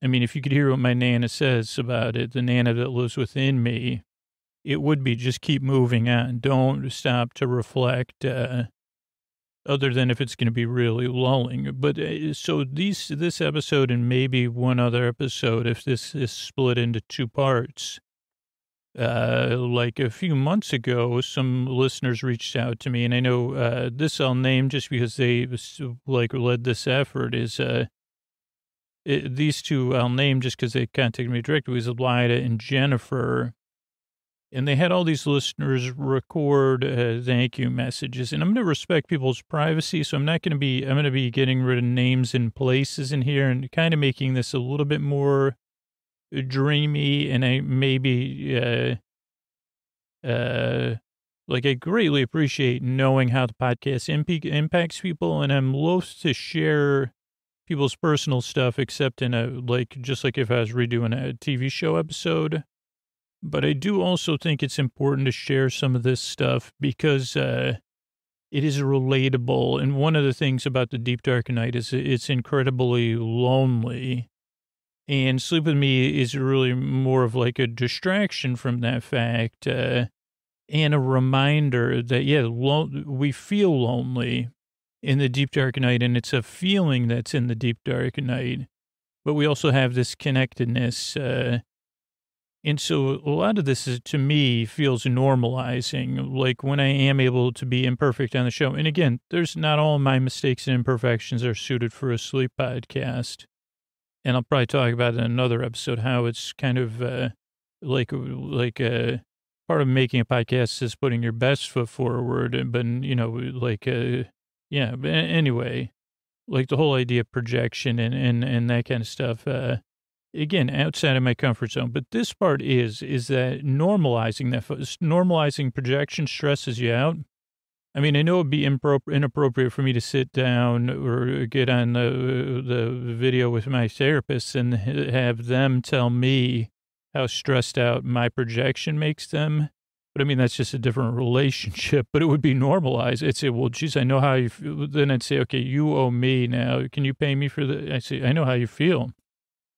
I mean, if you could hear what my Nana says about it, the Nana that lives within me, it would be just keep moving on. Don't stop to reflect, other than if it's going to be really lulling. But so this episode and maybe one other episode, if this is split into 2 parts, like a few months ago, some listeners reached out to me, and I know this I'll name just because they led this effort. Is these 2 I'll name just because they contacted me directly, was Lyda and Jennifer, and they had all these listeners record thank you messages, and I'm going to respect people's privacy, so I'm going to be getting rid of names and places in here and kind of making this a little bit more dreamy, and I maybe, I greatly appreciate knowing how the podcast impacts people, and I'm loath to share people's personal stuff, except in just like if I was redoing a TV show episode. But I do also think it's important to share some of this stuff because, it is relatable. And one of the things about the Deep Dark Night is it's incredibly lonely. And Sleep With Me is really more of like a distraction from that fact, and a reminder that, we feel lonely in the deep dark night, and it's a feeling that's in the deep dark night, but we also have this connectedness. And so a lot of this to me feels normalizing, like when I am able to be imperfect on the show. And again, there's not all my mistakes and imperfections are suited for a sleep podcast. And I'll probably talk about it in another episode, how it's kind of part of making a podcast is putting your best foot forward. But, but anyway, like the whole idea of projection and that kind of stuff, again, outside of my comfort zone. But this part is that normalizing projection stresses you out. I mean, I know it'd be inappropriate for me to sit down or get on the video with my therapist and have them tell me how stressed out my projection makes them. But I mean, that's just a different relationship, but it would be normalized. I'd say, well, geez, I know how you feel. Then I'd say, okay, you owe me now. Can you pay me for the, I say, I know how you feel.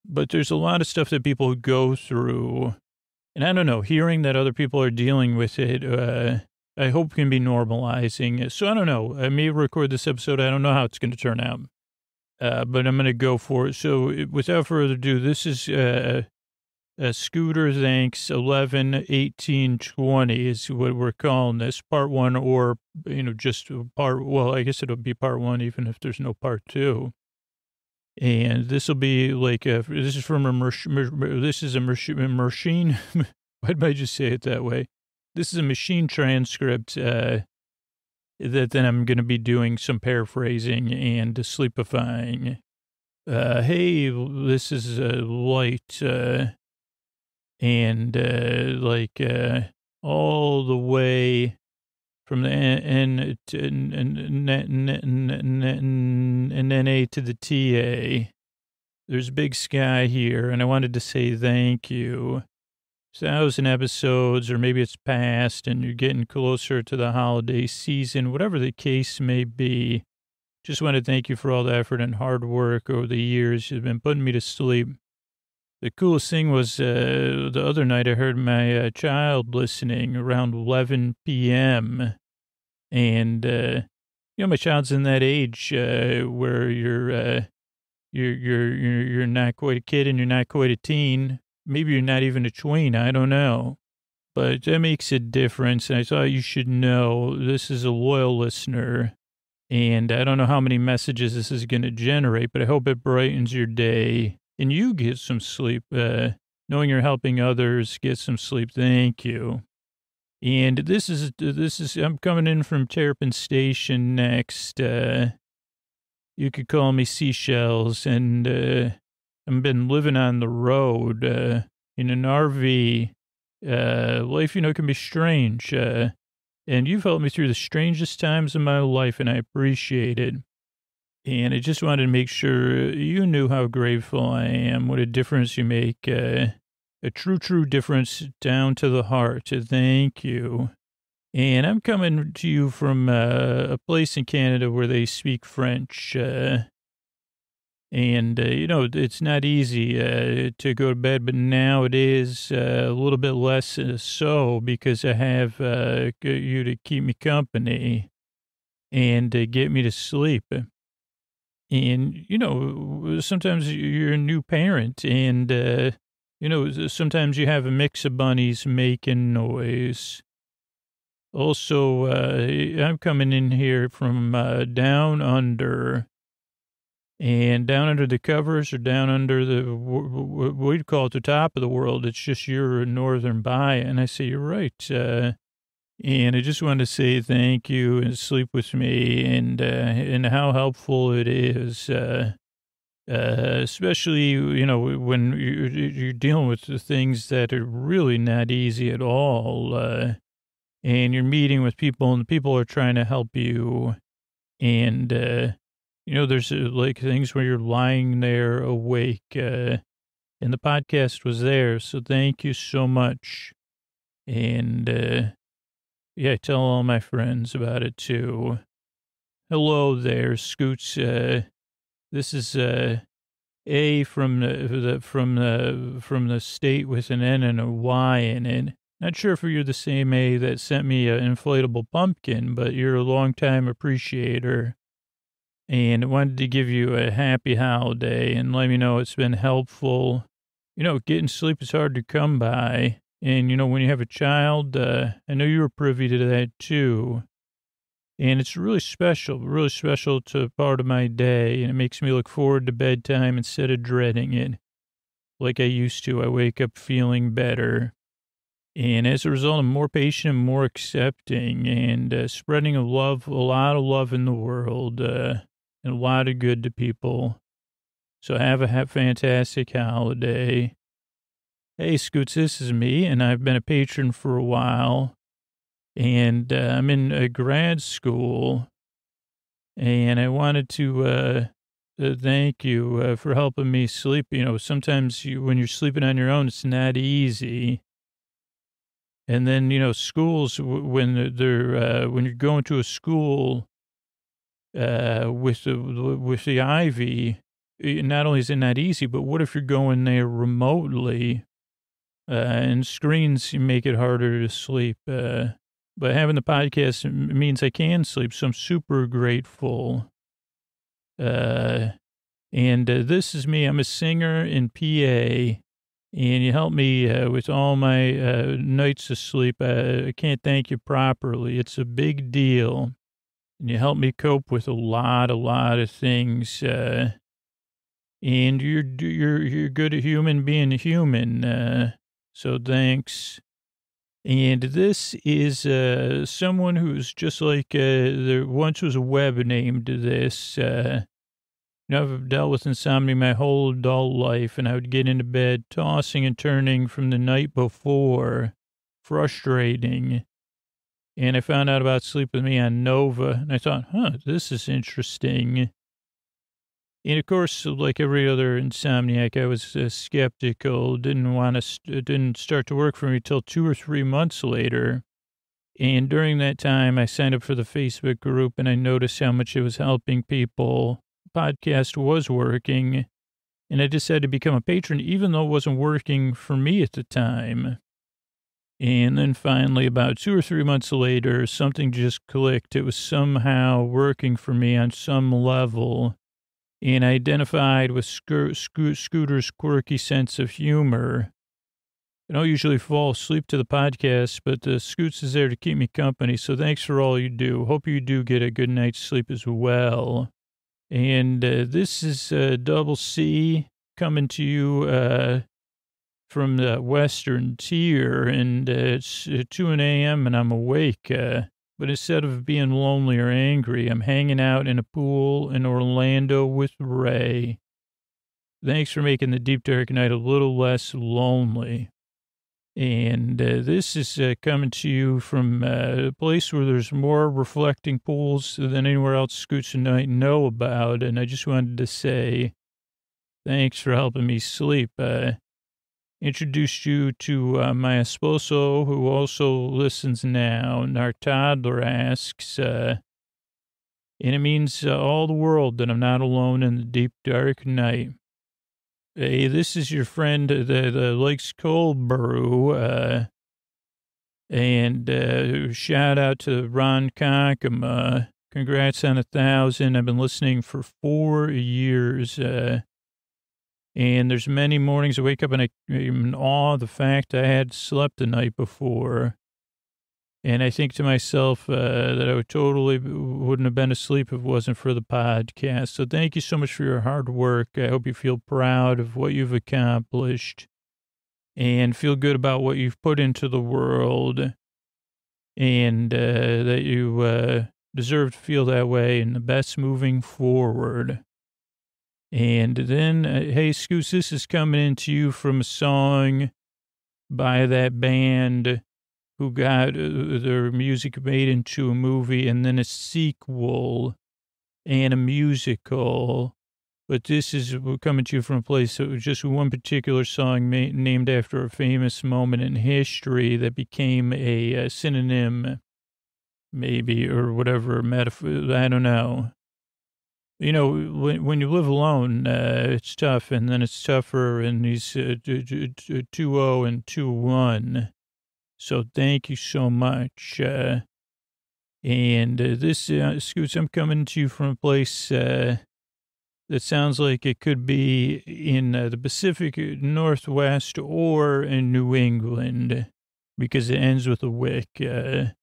But there's a lot of stuff that people go through. And I don't know, hearing that other people are dealing with it, I hope can be normalizing. So I don't know. I may record this episode. I don't know how it's going to turn out. But I'm going to go for it. So without further ado, this is Scooter Thanks 11/18/20 is what we're calling this, part one, or, just part, well, I guess it'll be part one, even if there's no part two. And this will be like, this is from this is a machine. Why did I just say it that way? This is a machine transcript, that then I'm going to be doing some paraphrasing and sleepifying. Hey, this is light, and all the way from the N and then A to the TA. There's a big sky here, and I wanted to say thank you. 1,000 episodes, or maybe it's past, and you're getting closer to the holiday season, whatever the case may be. Just want to thank you for all the effort and hard work over the years. You've been putting me to sleep. The coolest thing was the other night I heard my child listening around 11 p.m. And, my child's in that age where you're not quite a kid and you're not quite a teen. Maybe you're not even a tween. I don't know. But that makes a difference. And I thought you should know this is a loyal listener. And I don't know how many messages this is going to generate, but I hope it brightens your day and you get some sleep. Knowing you're helping others get some sleep. Thank you. And this is, I'm coming in from Terrapin Station next. You could call me Seashells, and I've been living on the road in an RV. Life, can be strange. And you've helped me through the strangest times of my life, and I appreciate it. And I just wanted to make sure you knew how grateful I am, what a difference you make. A true difference down to the heart. Thank you. And I'm coming to you from a place in Canada where they speak French. It's not easy to go to bed, but now it is a little bit less so because I have you to keep me company and get me to sleep. And, sometimes you're a new parent and, sometimes you have a mix of bunnies making noise. Also, I'm coming in here from down under. And down under the covers or down under the, what we'd call it the top of the world, it's just your northern by. And I say, you're right. And I just wanted to say thank you and sleep with me and how helpful it is. Especially, when you're dealing with the things that are really not easy at all. And you're meeting with people and the people are trying to help you. And, there's like things where you're lying there awake, and the podcast was there. So thank you so much. And, tell all my friends about it too. Hello there, Scoots. This is, A from the state with an N and a Y in it. Not sure if you're the same A that sent me an inflatable pumpkin, but you're a longtime appreciator. And I wanted to give you a happy holiday and let me know it's been helpful. Getting sleep is hard to come by. And, when you have a child, I know you were privy to that too. And it's really special to part of my day. And it makes me look forward to bedtime instead of dreading it. Like I used to, I wake up feeling better. And as a result, I'm more patient, more accepting, and spreading a lot of love in the world. And a lot of good to people. So have a fantastic holiday. Hey, Scoots, this is me, and I've been a patron for a while. And I'm in a grad school. And I wanted to thank you for helping me sleep. Sometimes when you're sleeping on your own, it's not easy. And then, schools, when when you're going to a school with the Ivy, not only is it not easy, but what if you're going there remotely and screens make it harder to sleep? But having the podcast means I can sleep, so I'm super grateful. And this is me. I'm a singer in PA, and you help me with all my nights of sleep. I can't thank you properly. It's a big deal. And you help me cope with a lot of things. And you're good at being a human. So thanks. And this is someone who's just like there once was a web named this. I've dealt with insomnia my whole adult life, and I would get into bed tossing and turning from the night before. Frustrating. And I found out about Sleep With Me on Nova, and I thought, this is interesting. And of course, like every other insomniac, I was skeptical, didn't start to work for me till 2 or 3 months later. And during that time, I signed up for the Facebook group, and I noticed how much it was helping people. Podcast was working, and I decided to become a patron, even though it wasn't working for me at the time. And then finally, about 2 or 3 months later, something just clicked. It was somehow working for me on some level, and I identified with Scooter's quirky sense of humor. I don't usually fall asleep to the podcast, but Scoots is there to keep me company, so thanks for all you do. Hope you do get a good night's sleep as well. And this is Double C coming to you from the Western Tier, and it's 2 a.m. and I'm awake. But instead of being lonely or angry, I'm hanging out in a pool in Orlando with Ray. Thanks for making the deep dark night a little less lonely. And this is coming to you from a place where there's more reflecting pools than anywhere else Scoots and I know about. And I just wanted to say thanks for helping me sleep. Introduced you to my esposo, who also listens now. And our toddler asks, and it means all the world that I'm not alone in the deep dark night. Hey, this is your friend that likes cold brew, and shout out to Ron Konkama. Congrats on 1,000. I've been listening for 4 years, and there's many mornings I wake up and I'm in awe of the fact I had slept the night before. And I think to myself that I wouldn't have been asleep if it wasn't for the podcast. So thank you so much for your hard work. I hope you feel proud of what you've accomplished and feel good about what you've put into the world, and that you deserve to feel that way, and the best moving forward. And then, hey, Scoots, this is coming into you from a song by that band who got their music made into a movie and then a sequel and a musical. But this is coming to you from a place that was just one particular song named after a famous moment in history that became a synonym, maybe, or whatever, metaphor, I don't know. When you live alone, it's tough, and then it's tougher in these 2-0 and 2-1. So thank you so much. And this, Scoots, I'm coming to you from a place that sounds like it could be in the Pacific Northwest or in New England, because it ends with a wick, but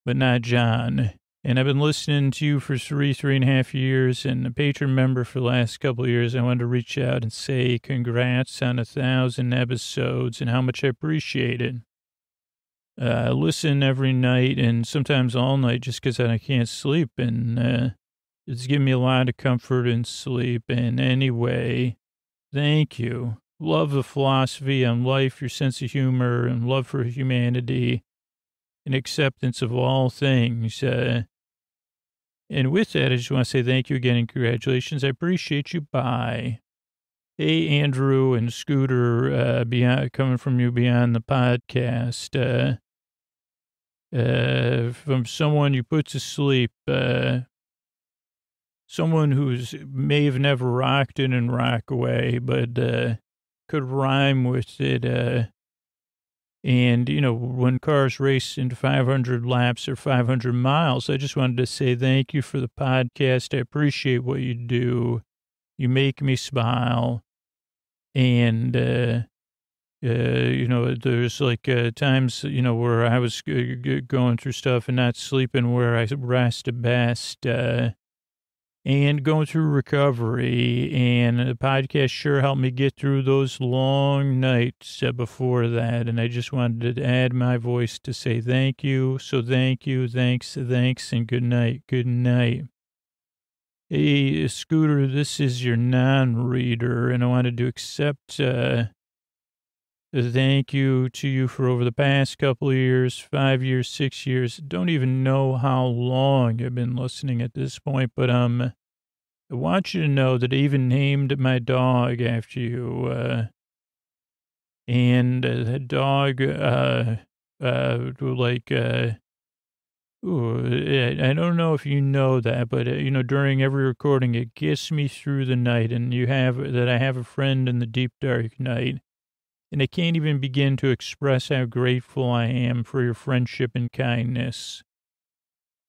not John. And I've been listening to you for 3.5 years, and a patron member for the last couple of years. I wanted to reach out and say congrats on 1,000 episodes and how much I appreciate it. I listen every night and sometimes all night just because I can't sleep, and it's given me a lot of comfort in sleep. And anyway, thank you. Love the philosophy on life, your sense of humor, and love for humanity, and acceptance of all things. And with that, I just want to say thank you again and congratulations. I appreciate you. Bye. Hey, Andrew and Scooter, coming from you beyond the podcast. From someone you put to sleep, someone who's may have never rocked in and rock away, but could rhyme with it. And, when cars race into 500 laps or 500 miles, I just wanted to say thank you for the podcast. I appreciate what you do. You make me smile. And, there's like times, where I was going through stuff and not sleeping where I rest best, and going through recovery. And the podcast sure helped me get through those long nights before that. And I just wanted to add my voice to say thank you. So thank you, thanks, and good night. Good night. Hey, Scooter, this is your non-reader, and I wanted to accept a thank you to you for over the past couple of years, 5 years, 6 years. Don't even know how long I've been listening at this point, but I want you to know that I even named my dog after you, and that dog, I don't know if you know that, but, during every recording, it gets me through the night, and I have a friend in the deep, dark night, and I can't even begin to express how grateful I am for your friendship and kindness.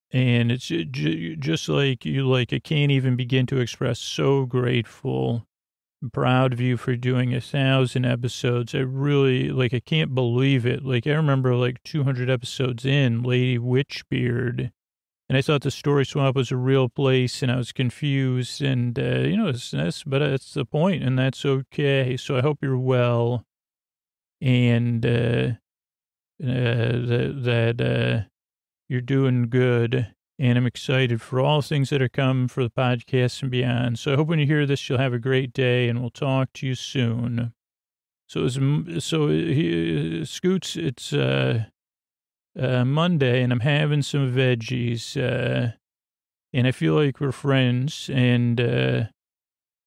And it's just like you, I can't even begin to express so grateful. I'm proud of you for doing 1,000 episodes. I really, I can't believe it. I remember 200 episodes in, Lady Witchbeard, and I thought the Story Swamp was a real place, and I was confused, and, but that's the point, and that's okay. So I hope you're well, and that you're doing good. And I'm excited for all things that are coming for the podcast and beyond. So I hope when you hear this, you'll have a great day, and we'll talk to you soon. Scoots, it's Monday, and I'm having some veggies, and I feel like we're friends, and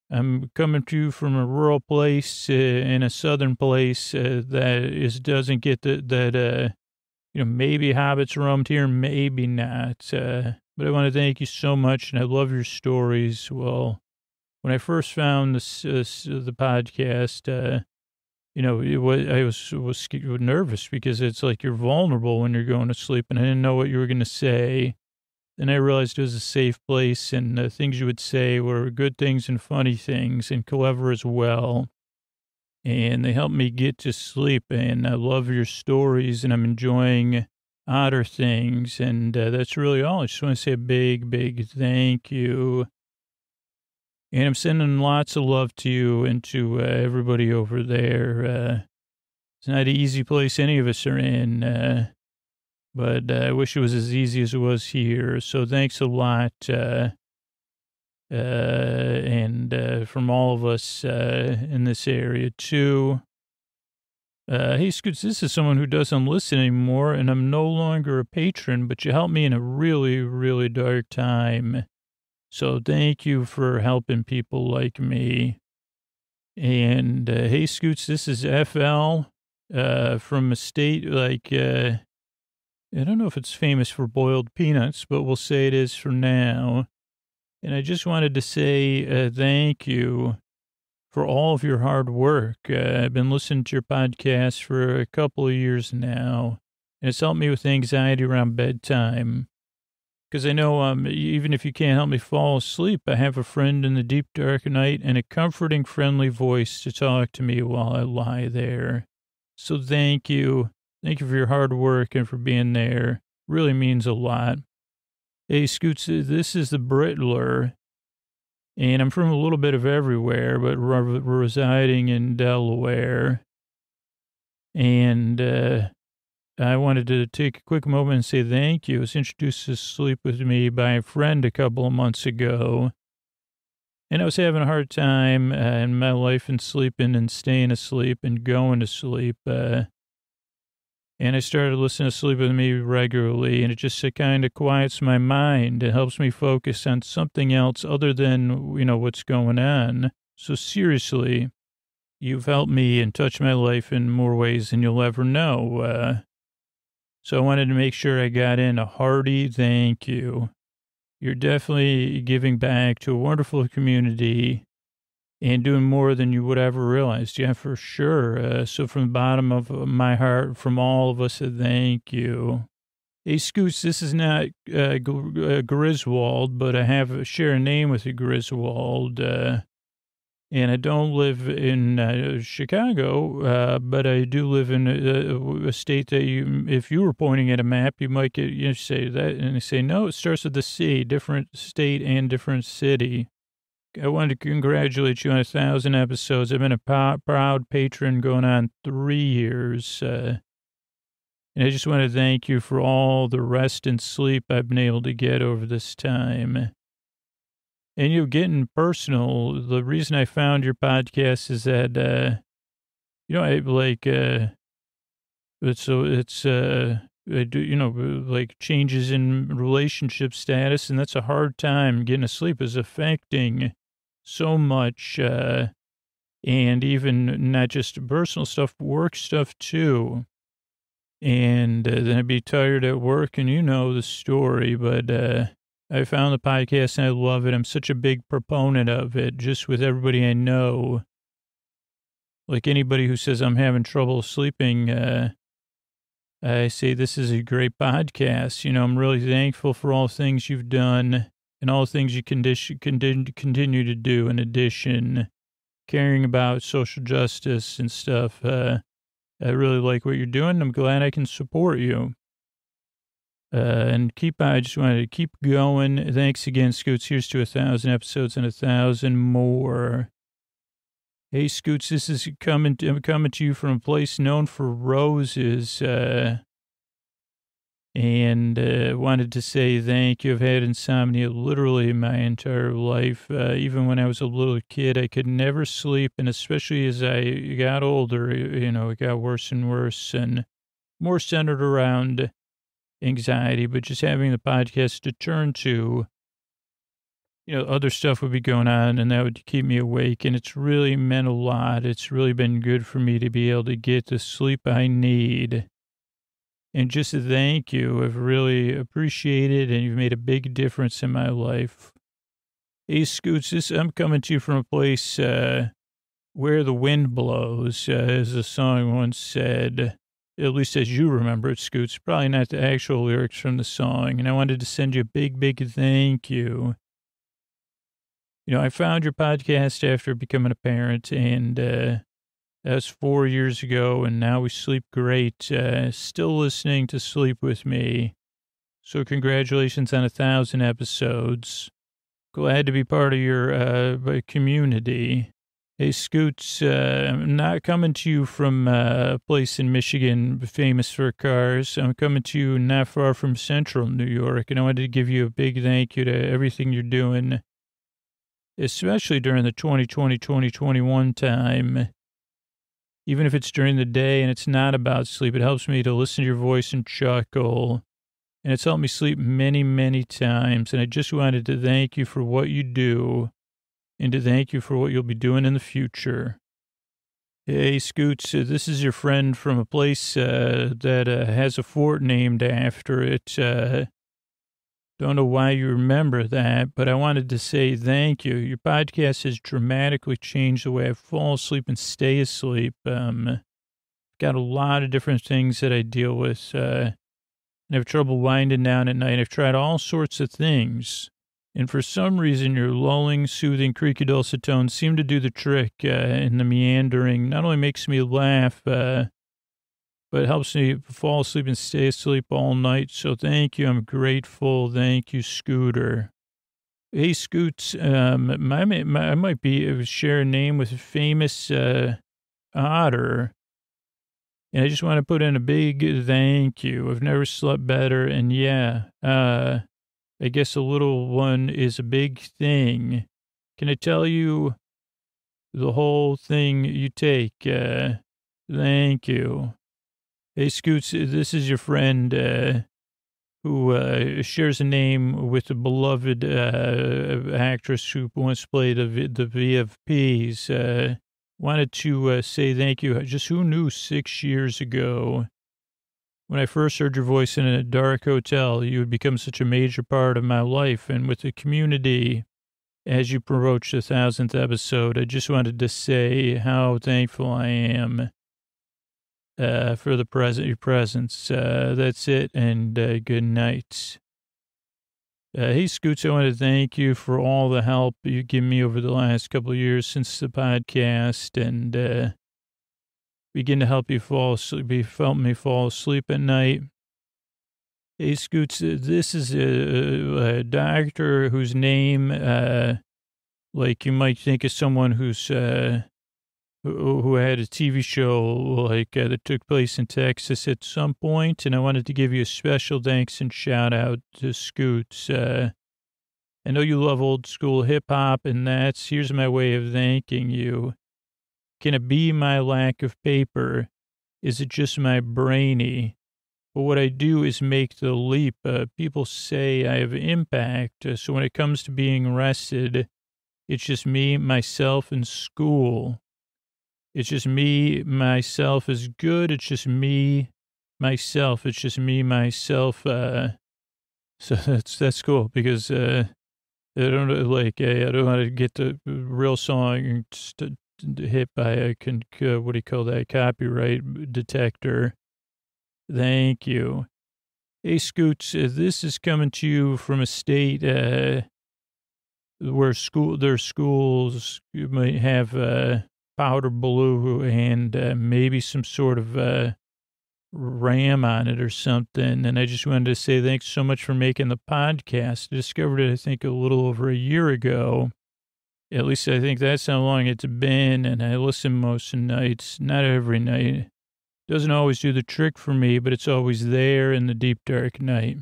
I'm coming to you from a rural place in a southern place doesn't get maybe hobbits roamed here, maybe not. But I want to thank you so much, and I love your stories. Well, when I first found the podcast, I was nervous because it's like you're vulnerable when you're going to sleep, and I didn't know what you were going to say. Then I realized it was a safe place, and the things you would say were good things and funny things and clever as well. And they helped me get to sleep, and I love your stories, and I'm enjoying odder things, and that's really all. I just want to say a big, big thank you, and I'm sending lots of love to you and to everybody over there. It's not an easy place any of us are in, but I wish it was as easy as it was here, so thanks a lot, and from all of us in this area too. Hey, Scoots, this is someone who doesn't listen anymore, and I'm no longer a patron, but you helped me in a really, really dark time. So thank you for helping people like me. And hey, Scoots, this is FL from a state I don't know if it's famous for boiled peanuts, but we'll say it is for now. And I just wanted to say thank you for all of your hard work. I've been listening to your podcast for a couple of years now, and it's helped me with anxiety around bedtime. Because I know even if you can't help me fall asleep, I have a friend in the deep, dark night and a comforting, friendly voice to talk to me while I lie there. So thank you. Thank you for your hard work and for being there. Really means a lot. Hey, Scoots, this is the Brittler, and I'm from a little bit of everywhere, but residing in Delaware. And I wanted to take a quick moment and say thank you. I was introduced to Sleep With Me by a friend a couple of months ago, and I was having a hard time in my life and sleeping and staying asleep and going to sleep. And I started listening to Sleep With Me regularly, and it just kind of quiets my mind. It helps me focus on something else other than, what's going on. So seriously, you've helped me and touched my life in more ways than you'll ever know. So I wanted to make sure I got in a hearty thank you. You're definitely giving back to a wonderful community and doing more than you would ever realize. Yeah, for sure. So from the bottom of my heart, from all of us, thank you. Hey, Scoots, this is not Griswold, but I share a name with you, Griswold. And I don't live in Chicago, but I do live in a state that if you were pointing at a map, you might say that, and they say, no, it starts with the C, different state and different city. I wanted to congratulate you on 1,000 episodes. I've been a proud patron going on 3 years. And I just want to thank you for all the rest and sleep I've been able to get over this time. And getting personal, the reason I found your podcast is that, I like, I do, like changes in relationship status, and that's a hard time. Getting to sleep is affecting so much, and even not just personal stuff, work stuff too. And then I'd be tired at work, and you know the story, but I found the podcast and I love it. I'm such a big proponent of it, just with everybody I know. Like anybody who says I'm having trouble sleeping, I say this is a great podcast. I'm really thankful for all the things you've done and all the things you continue to do. In addition, caring about social justice and stuff. I really like what you're doing. I'm glad I can support you. I just wanted to keep going. Thanks again, Scoots. Here's to 1,000 episodes and 1,000 more. Hey, Scoots, I'm coming to you from a place known for roses. Wanted to say thank you. I've had insomnia literally my entire life. Even when I was a little kid, I could never sleep. And especially as I got older, it got worse and worse and more centered around anxiety, but just having the podcast to turn to, other stuff would be going on and that would keep me awake. And it's really meant a lot. It's really been good for me to be able to get the sleep I need. And just to thank you. I've really appreciated and you've made a big difference in my life. Hey, Scoots, I'm coming to you from a place where the wind blows, as the song once said. At least as you remember it, Scoots, probably not the actual lyrics from the song. And I wanted to send you a big, big thank you. I found your podcast after becoming a parent, and that was 4 years ago, and now we sleep great. Still listening to Sleep With Me. So congratulations on 1,000 episodes. Glad to be part of your community. Hey, Scoots, I'm not coming to you from a place in Michigan famous for cars. I'm coming to you not far from central New York, and I wanted to give you a big thank you to everything you're doing, especially during the 2020-2021 time. Even if it's during the day and it's not about sleep, it helps me to listen to your voice and chuckle, and it's helped me sleep many, many times, and I just wanted to thank you for what you do. And to thank you for what you'll be doing in the future. Hey, Scoots, this is your friend from a place that has a fort named after it. Don't know why you remember that, but I wanted to say thank you. Your podcast has dramatically changed the way I fall asleep and stay asleep. Got a lot of different things that I deal with. And I have trouble winding down at night. I've tried all sorts of things. And for some reason, your lulling, soothing, creaky dulcet tones seem to do the trick, and the meandering not only makes me laugh, but it helps me fall asleep and stay asleep all night. So thank you. I'm grateful. Thank you, Scooter. Hey, Scoots, I might be share a name with a famous otter. And I just want to put in a big thank you. I've never slept better. And I guess a little one is a big thing. Can I tell you the whole thing you take? Thank you. Hey, Scoots, this is your friend. who shares a name with the beloved actress who once played the VFPs. Wanted to say thank you. Just who knew 6 years ago, when I first heard your voice in a dark hotel, you would become such a major part of my life. And with the community, as you approach the 1,000th episode, I just wanted to say how thankful I am for your presence. That's it, and good night. Hey, Scoots, I want to thank you for all the help you've given me over the last couple of years since the podcast, and begin to help you fall asleep. Help me fall asleep at night. Hey, Scoots, this is a doctor whose name, like you might think of someone who's who had a TV show like that took place in Texas at some point, and I wanted to give you a special thanks and shout out to Scoots. I know you love old school hip hop, and here's my way of thanking you. Can it be my lack of paper? Is it just my brainy? But what I do is make the leap. People say I have impact, so when it comes to being arrested, it's just me, myself, and school. It's just me, myself is good. It's just me, myself. It's just me, myself. So that's cool because I don't want to get the real song hit by a what do you call that, copyright detector. Thank you. Hey, Scoots, this is coming to you from a state where their schools might have powder blue and maybe some sort of RAM on it or something. And I just wanted to say thanks so much for making the podcast. I discovered it, I think, a little over a year ago. At least I think that's how long it's been. And I listen most nights, not every night. Doesn't always do the trick for me, but it's always there in the deep, dark night.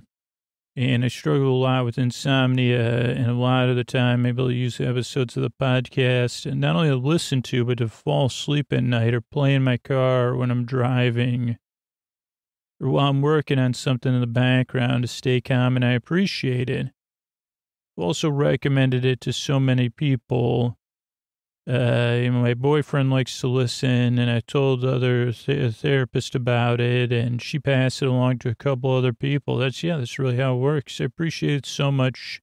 And I struggle a lot with insomnia, and a lot of the time I'm able to use episodes of the podcast and not only to listen to, but to fall asleep at night or play in my car when I'm driving or while I'm working on something in the background to stay calm, and I appreciate it. I've also recommended it to so many people. My boyfriend likes to listen, and I told other therapist about it, and she passed it along to a couple other people. That's really how it works. I appreciate it so much.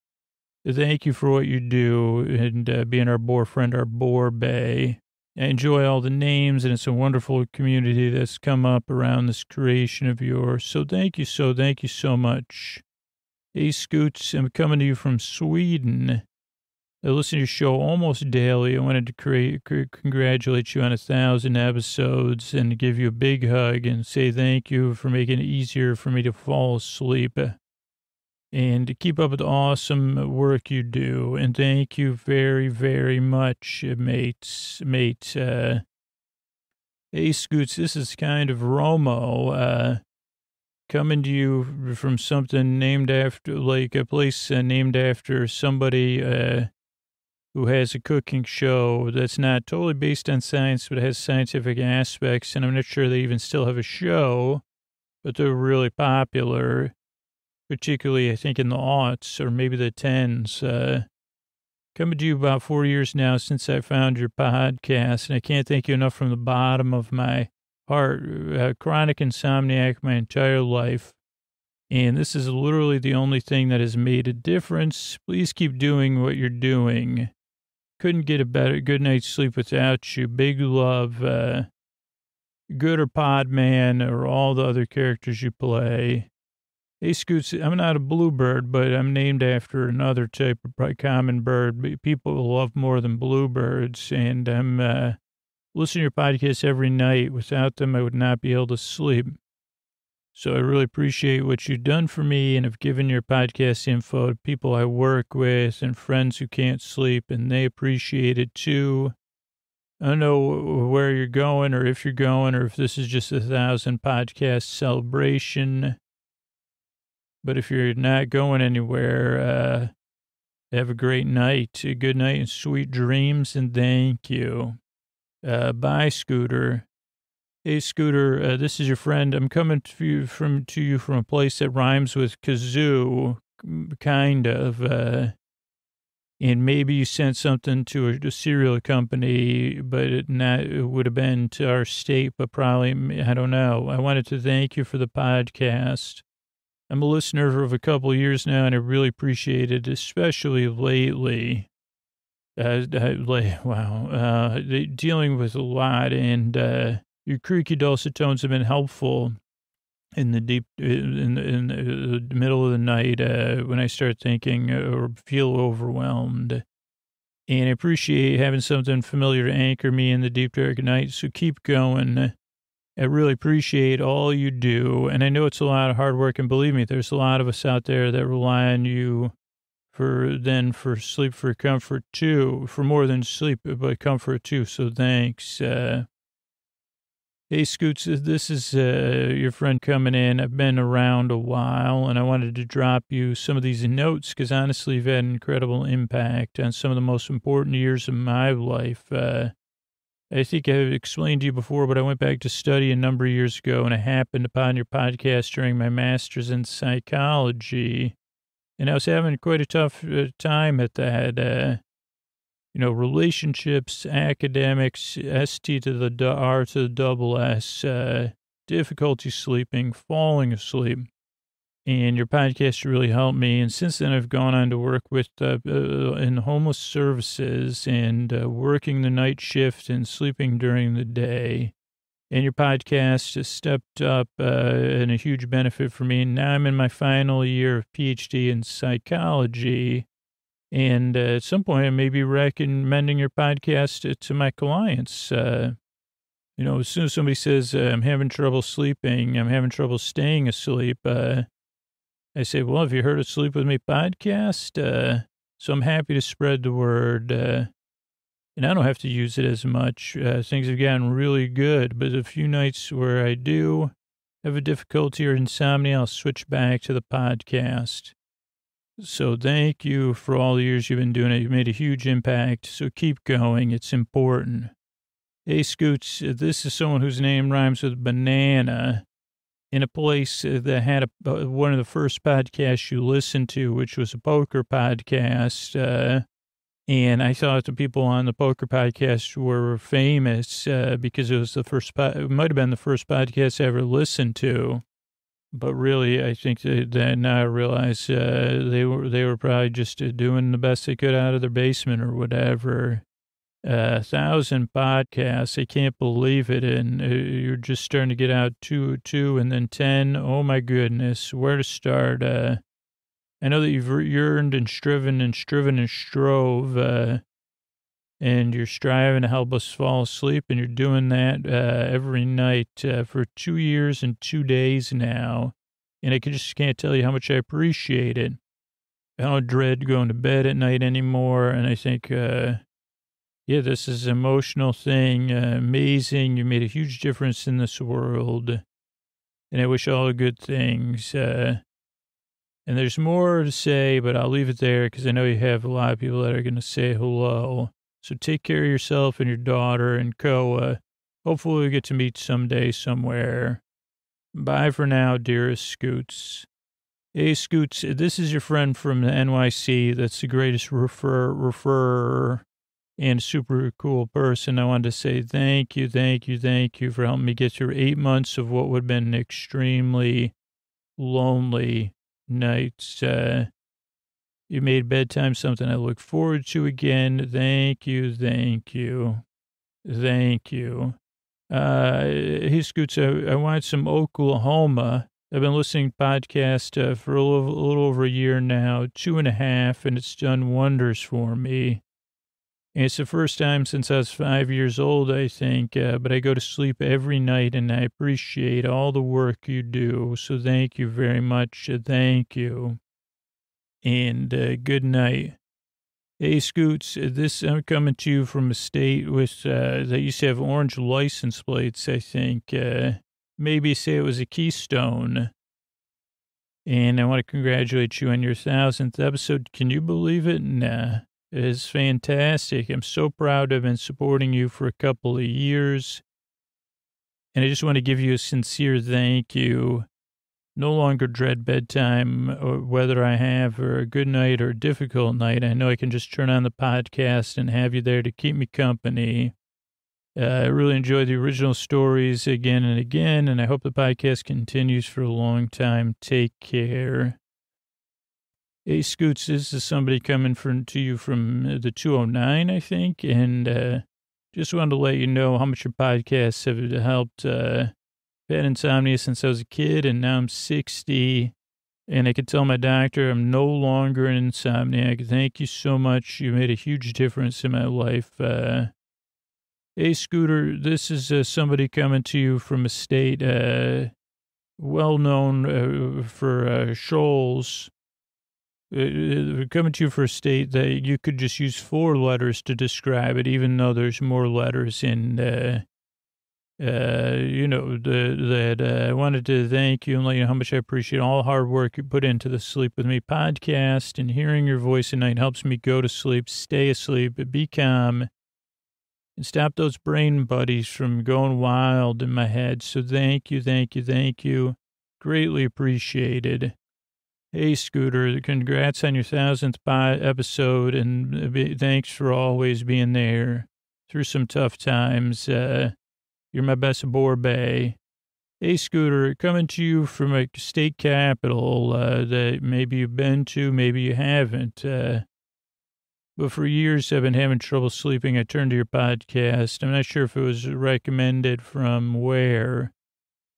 Thank you for what you do and being our boyfriend, our Bay. I enjoy all the names, and it's a wonderful community that's come up around this creation of yours. So thank you so much. Hey, Scoots, I'm coming to you from Sweden. I listen to your show almost daily. I wanted to congratulate you on 1,000 episodes and give you a big hug and say thank you for making it easier for me to fall asleep and to keep up with the awesome work you do. And thank you very, very much, mate. Hey, Scoots, this is kind of Romo, coming to you from something named after, like a place named after somebody, who has a cooking show that's not totally based on science, but has scientific aspects. And I'm not sure they even still have a show, but they're really popular, particularly, I think, in the aughts or maybe the tens. Coming to you about 4 years now since I found your podcast, and I can't thank you enough from the bottom of my heart. Chronic insomniac my entire life. And this is literally the only thing that has made a difference. Please keep doing what you're doing. Couldn't get a good night's sleep without you. Big love, good or Podman or all the other characters you play. Hey, Scoots, I'm not a bluebird, but I'm named after another type of common bird people love more than bluebirds. And I'm listening to your podcast every night. Without them, I would not be able to sleep. So I really appreciate what you've done for me and have given your podcast info to people I work with and friends who can't sleep, and they appreciate it too. I don't know where you're going or if you're going or if this is just 1,000 podcast celebration. But if you're not going anywhere, have a great night, a good night and sweet dreams, and thank you. Bye, Scooter. Hey, Scooter, this is your friend. I'm coming to you from a place that rhymes with kazoo, kind of. And maybe you sent something to a cereal company, but it would have been to our state, but probably, I don't know. I wanted to thank you for the podcast. I'm a listener of a couple of years now, and I really appreciate it, especially lately. Dealing with a lot, and your creaky dulcet tones have been helpful in the middle of the night when I start thinking or feel overwhelmed. And I appreciate having something familiar to anchor me in the deep dark night. So keep going. I really appreciate all you do. And I know it's a lot of hard work. And believe me, there's a lot of us out there that rely on you for sleep, for comfort too, for more than sleep, but comfort too. So thanks. Hey, Scoots, this is your friend coming in. I've been around a while, and I wanted to drop you some of these notes because honestly, you've had an incredible impact on some of the most important years of my life. I think I've explained to you before, but I went back to study a number of years ago, and I happened upon your podcast during my master's in psychology, and I was having quite a tough time at that. Relationships, academics, ST to the R to the double S, difficulty sleeping, falling asleep. And your podcast really helped me. And since then, I've gone on to work with in homeless services and working the night shift and sleeping during the day. And your podcast has stepped up and a huge benefit for me. And now I'm in my final year of PhD in psychology. And at some point, I may be recommending your podcast to my clients. As soon as somebody says, I'm having trouble sleeping, I'm having trouble staying asleep, I say, well, have you heard of Sleep With Me podcast? So I'm happy to spread the word. And I don't have to use it as much. Things have gotten really good. But a few nights where I do have a difficulty or insomnia, I'll switch back to the podcast. So thank you for all the years you've been doing it. You've made a huge impact. So keep going. It's important. Hey, Scoots, this is someone whose name rhymes with banana in a place that had one of the first podcasts you listened to, which was a poker podcast. And I thought the people on the poker podcast were famous because it was it might have been the first podcast I ever listened to. But really, I think that now I realize they were probably just doing the best they could out of their basement or whatever. 1,000 podcasts, I can't believe it. And you're just starting to get out two, and then 10. Oh my goodness, where to start? I know that you've yearned and striven and strove, and you're striving to help us fall asleep, and you're doing that every night for 2 years and 2 days now. And I just can't tell you how much I appreciate it. I don't dread going to bed at night anymore, and I think, this is an emotional thing, amazing. You made a huge difference in this world, and I wish all the good things. And there's more to say, but I'll leave it there because I know you have a lot of people that are going to say hello. So take care of yourself and your daughter and Koa. Hopefully we'll get to meet someday somewhere. Bye for now, dearest Scoots. Hey, Scoots, this is your friend from the NYC that's the greatest referrer and super cool person. I wanted to say thank you for helping me get through 8 months of what would have been extremely lonely nights. You made bedtime something I look forward to again. Thank you. Hey, Scoots, I want some Oklahoma. I've been listening to podcast for a little over a year now, 2.5, and it's done wonders for me. And it's the first time since I was 5 years old, I think, but I go to sleep every night, and I appreciate all the work you do. So thank you very much. Thank you. And good night. Hey, Scoots, I'm coming to you from a state with that used to have orange license plates, I think. Maybe say it was a Keystone. And I want to congratulate you on your 1,000th episode. Can you believe it? Nah, it is fantastic. I'm so proud I've been supporting you for a couple of years. And I just want to give you a sincere thank you. No longer dread bedtime, or whether I have a good night or a difficult night. I know I can just turn on the podcast and have you there to keep me company. I really enjoy the original stories again and again, and I hope the podcast continues for a long time. Take care. Hey, Scoots, this is somebody coming to you from the 209, I think, and just wanted to let you know how much your podcasts have helped. I've had insomnia since I was a kid, and now I'm 60, and I can tell my doctor I'm no longer an insomniac. Thank you so much. You made a huge difference in my life. Hey, Scooter, this is somebody coming to you from a state well known for shoals. Coming to you for a state that you could just use 4 letters to describe it, even though there's more letters in, I wanted to thank you and let you know how much I appreciate all the hard work you put into the Sleep With Me podcast, and hearing your voice at night helps me go to sleep, stay asleep, be calm, and stop those brain buddies from going wild in my head. So thank you. Greatly appreciated. Hey, Scooter, congrats on your 1000th episode, and thanks for always being there through some tough times. You're my best Borbay. Hey, Scooter, coming to you from a state capital that maybe you've been to, maybe you haven't. But for years, I've been having trouble sleeping. I turned to your podcast. I'm not sure if it was recommended from where,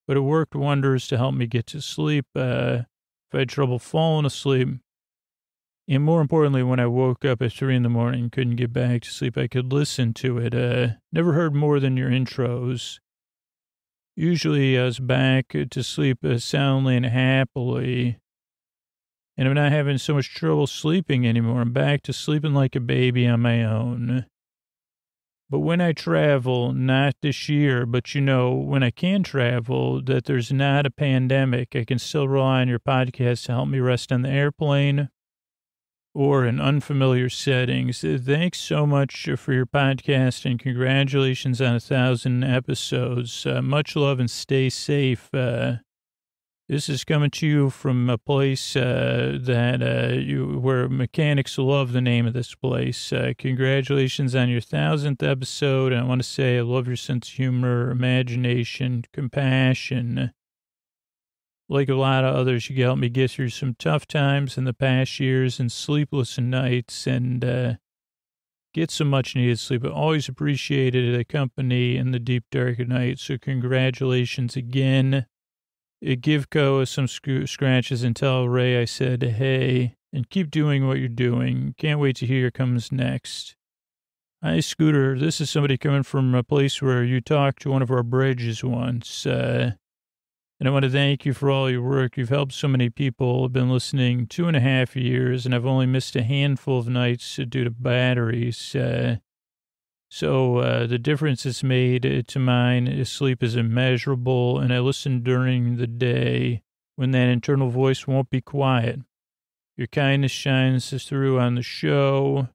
but it worked wonders to help me get to sleep. If I had trouble falling asleep, and more importantly, when I woke up at 3 a.m, couldn't get back to sleep, I could listen to it. Never heard more than your intros. Usually I was back to sleep soundly and happily, and I'm not having so much trouble sleeping anymore. I'm back to sleeping like a baby on my own. But when I travel, not this year, but when I can travel, that there's not a pandemic, I can still rely on your podcast to help me rest on the airplane or in unfamiliar settings. Thanks so much for your podcast, and congratulations on 1,000 episodes. Much love and stay safe. This is coming to you from a place where mechanics love the name of this place. Congratulations on your 1000th episode. I want to say I love your sense of humor, imagination, compassion. Like a lot of others, you helped me get through some tough times in the past years and sleepless nights, and get some much needed sleep. I always appreciated the company in the deep dark of night. So congratulations again. Give Ko some scratches and tell Ray I said hey, and keep doing what you're doing. Can't wait to hear what comes next. Hi, Scooter. This is somebody coming from a place where you talked to one of our bridges once. And I want to thank you for all your work. You've helped so many people. I've been listening 2.5 years, and I've only missed a handful of nights due to batteries. So the difference it's made to mine sleep is immeasurable, and I listen during the day when that internal voice won't be quiet. Your kindness shines through on the show.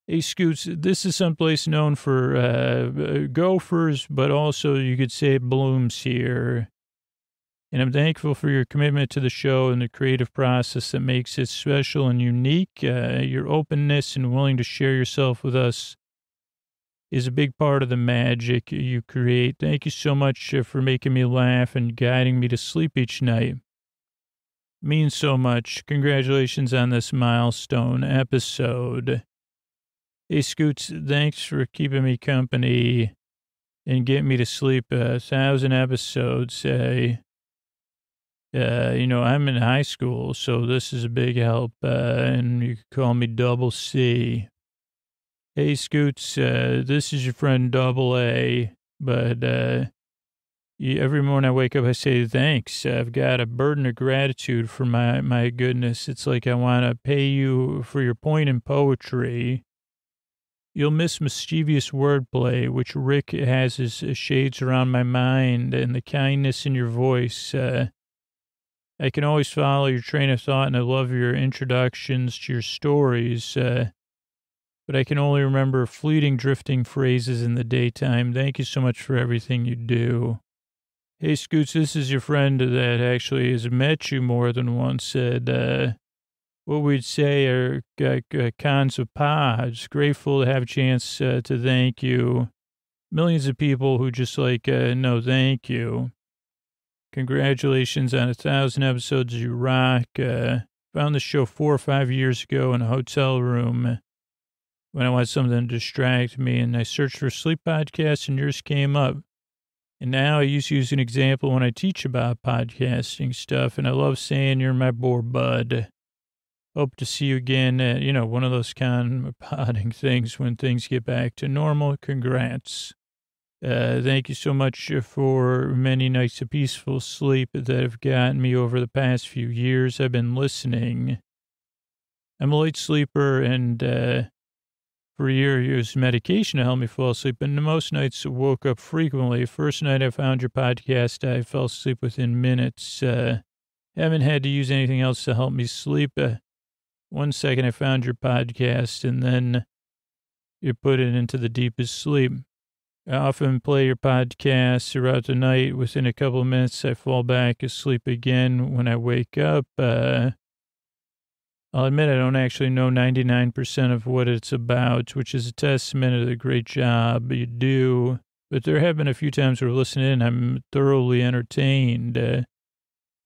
Hey, Scoots, this is someplace known for gophers, but also you could say blooms here. And I'm thankful for your commitment to the show and the creative process that makes it special and unique. Your openness and willing to share yourself with us is a big part of the magic you create. Thank you so much for making me laugh and guiding me to sleep each night. Means so much. Congratulations on this milestone episode. Hey, Scoots, thanks for keeping me company and getting me to sleep. 1,000 episodes. I'm in high school, so this is a big help, and you can call me Double C. Hey, Scoots, this is your friend Double A, but every morning I wake up, I say thanks. I've got a burden of gratitude for my goodness. It's like I want to pay you for your point in poetry. You'll miss mischievous wordplay, which Rick has his shades around my mind, and the kindness in your voice. I can always follow your train of thought, and I love your introductions to your stories. But I can only remember fleeting, drifting phrases in the daytime. Thank you so much for everything you do. Hey, Scoots, this is your friend that actually has met you more than once. Said what we'd say are cons of pods. Grateful to have a chance to thank you. Millions of people who just no thank you. Congratulations on 1,000 episodes. You rock. Found the show 4 or 5 years ago in a hotel room when I wanted something to distract me, and I searched for sleep podcasts, and yours came up. And now I used to use an example when I teach about podcasting stuff, and I love saying you're my boar bud. Hope to see you again at, one of those podding things when things get back to normal. Congrats. Thank you so much for many nights of peaceful sleep that have gotten me over the past few years. I've been listening. I'm a light sleeper, and for a year, I used medication to help me fall asleep, and most nights I woke up frequently. First night I found your podcast, I fell asleep within minutes. Haven't had to use anything else to help me sleep. 1 second I found your podcast, and then you put it into the deepest sleep. I often play your podcast throughout the night. Within a couple of minutes, I fall back asleep again. When I wake up, I'll admit I don't actually know 99% of what it's about, which is a testament of the great job you do. But there have been a few times where listening in, I'm thoroughly entertained. I've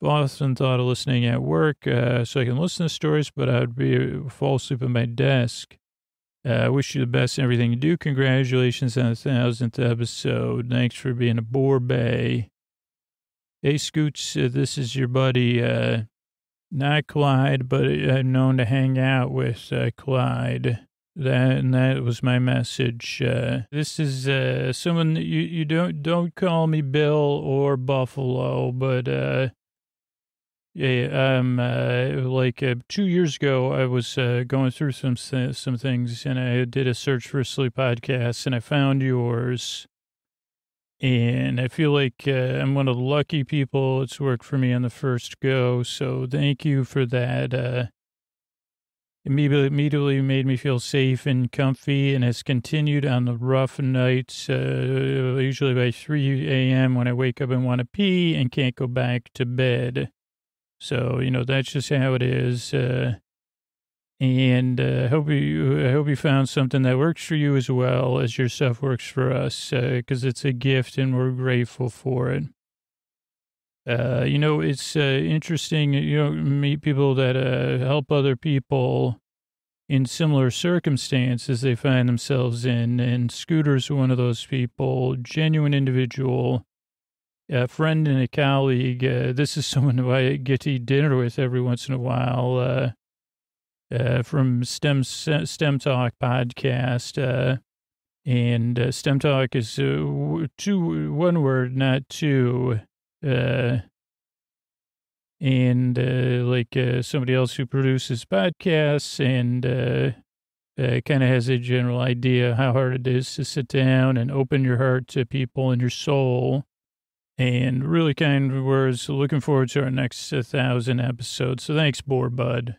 often thought of listening at work so I can listen to stories, but I'd fall asleep at my desk. I wish you the best in everything you do. Congratulations on 1,000th episode. Thanks for being a boar bay. Hey, Scoots, this is your buddy, not Clyde, but known to hang out with Clyde. That was my message. This is someone that you don't call me Bill or Buffalo, but yeah, 2 years ago, I was going through some things, and I did a search for a sleep podcast, and I found yours. And I feel like I'm one of the lucky people. It's worked for me on the first go, so thank you for that. Immediately made me feel safe and comfy, and has continued on the rough nights, usually by 3 a.m. when I wake up and want to pee and can't go back to bed. So, that's just how it is. And I hope you found something that works for you as well as your stuff works for us, because it's a gift and we're grateful for it. It's interesting, meet people that help other people in similar circumstances they find themselves in. And Scooter's one of those people, genuine individual. A friend and a colleague. This is someone who I get to eat dinner with every once in a while from STEM Talk podcast. And STEM Talk is one word, not two. And somebody else who produces podcasts and kind of has a general idea how hard it is to sit down and open your heart to people and your soul. And really kind words. Looking forward to our next 1,000 episodes. So thanks, Boar Bud.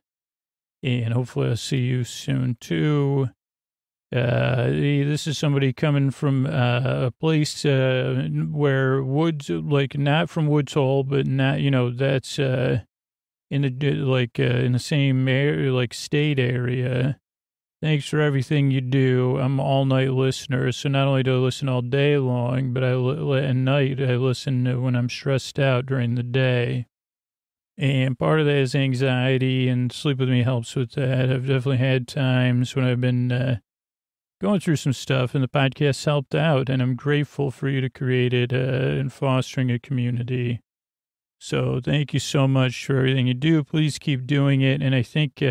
And hopefully I'll see you soon, too. This is somebody coming from a place where Woods, not from Woods Hole, but not, that's in the same area, state area. Thanks for everything you do. I'm an all-night listener, so not only do I listen all day long, but at night I listen when I'm stressed out during the day. And part of that is anxiety, and Sleep With Me helps with that. I've definitely had times when I've been going through some stuff, and the podcast helped out, and I'm grateful for you to create it and fostering a community. So thank you so much for everything you do. Please keep doing it, and I think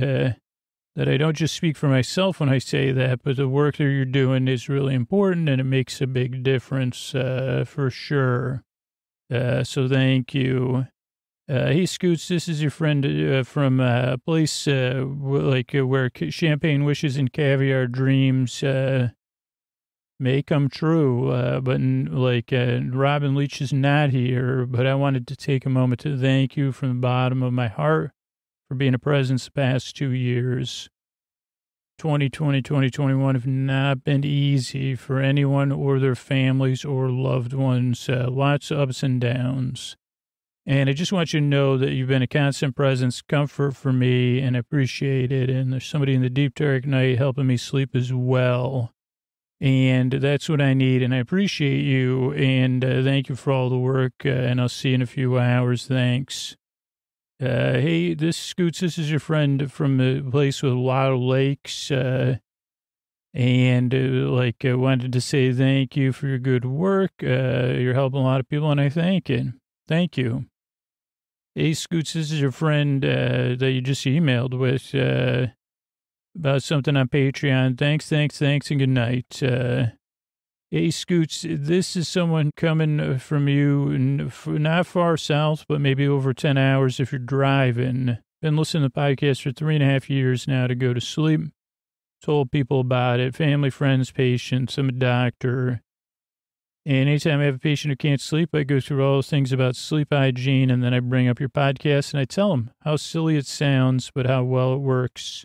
that I don't just speak for myself when I say that, but the work that you're doing is really important, and it makes a big difference for sure. So thank you. Hey, Scoots, this is your friend from a place where champagne wishes and caviar dreams may come true. But Robin Leach is not here, but I wanted to take a moment to thank you from the bottom of my heart for being a presence the past 2 years. 2020, 2021 have not been easy for anyone or their families or loved ones. Lots of ups and downs. And I just want you to know that you've been a constant presence, comfort for me, and I appreciate it. And there's somebody in the deep, dark night helping me sleep as well. And that's what I need. And I appreciate you. And thank you for all the work. And I'll see you in a few hours. Thanks. Hey, Scoots, this is your friend from a place with a lot of lakes. I wanted to say thank you for your good work. You're helping a lot of people, and I thank you. Thank you. Hey, Scoots, this is your friend that you just emailed with about something on Patreon. Thanks, and good night. Hey, Scoots, this is someone coming from you, not far south, but maybe over 10 hours if you're driving. Been listening to the podcast for 3.5 years now to go to sleep. Told people about it, family, friends, patients. I'm a doctor. And anytime I have a patient who can't sleep, I go through all those things about sleep hygiene, and then I bring up your podcast, and I tell them how silly it sounds, but how well it works.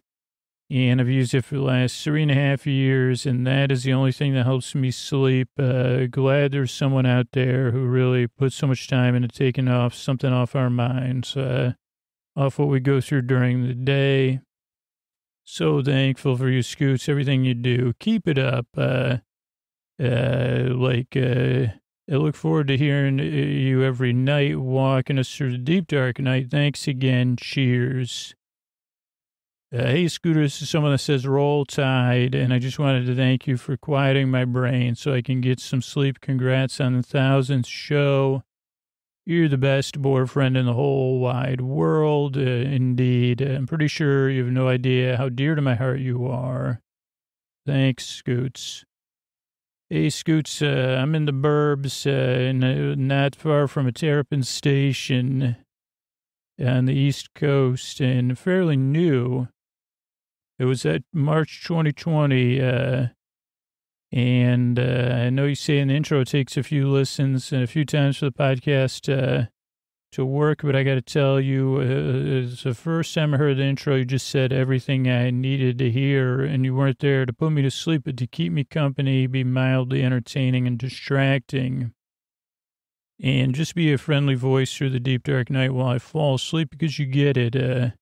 And I've used it for the last 3.5 years, and that is the only thing that helps me sleep. Glad there's someone out there who really puts so much time into taking something off our minds, off what we go through during the day. So thankful for you, Scoots, everything you do. Keep it up. I look forward to hearing you every night, walking us through the deep, dark night. Thanks again. Cheers. Hey, Scooter, this is someone that says roll tide, and I just wanted to thank you for quieting my brain so I can get some sleep. Congrats on the 1,000th show. You're the best boyfriend in the whole wide world, indeed. I'm pretty sure you have no idea how dear to my heart you are. Thanks, Scoots. Hey, Scoots, I'm in the burbs, not far from a Terrapin station on the East Coast, and fairly new. It was at March 2020, and I know you say in the intro it takes a few listens and a few times for the podcast to work, but I got to tell you, it's the first time I heard the intro, you just said everything I needed to hear, and you weren't there to put me to sleep, but to keep me company, be mildly entertaining and distracting, and just be a friendly voice through the deep, dark night while I fall asleep, because you get it.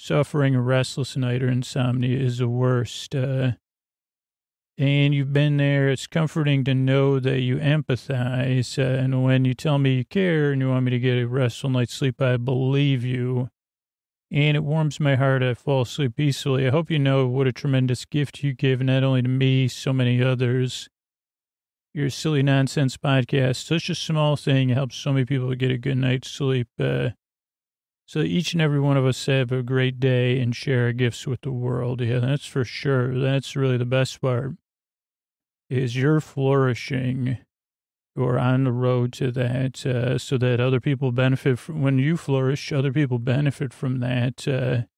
Suffering a restless night or insomnia is the worst. And you've been there. It's comforting to know that you empathize. And when you tell me you care and you want me to get a restful night's sleep, I believe you. And it warms my heart. I fall asleep peacefully. I hope you know what a tremendous gift you give, not only to me, so many others. Your silly nonsense podcast, such a small thing, helps so many people get a good night's sleep. So each and every one of us have a great day and share our gifts with the world. Yeah, that's for sure. That's really the best part, is you're flourishing or on the road to that, so that other people benefit from, when you flourish, other people benefit from that. And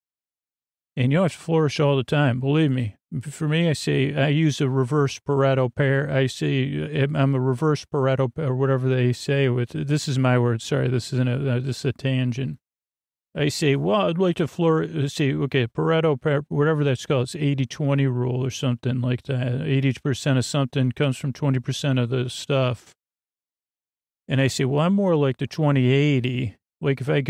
you don't have to flourish all the time. Believe me. For me, I use a reverse Pareto pair. I say I'm a reverse Pareto, or whatever they say this is my word. Sorry, this is a tangent. I say, well, I'd like to Pareto, whatever that's called, it's 80-20 rule or something like that. 80% of something comes from 20% of the stuff. And I say, well, I'm more like the 20-80. Like if I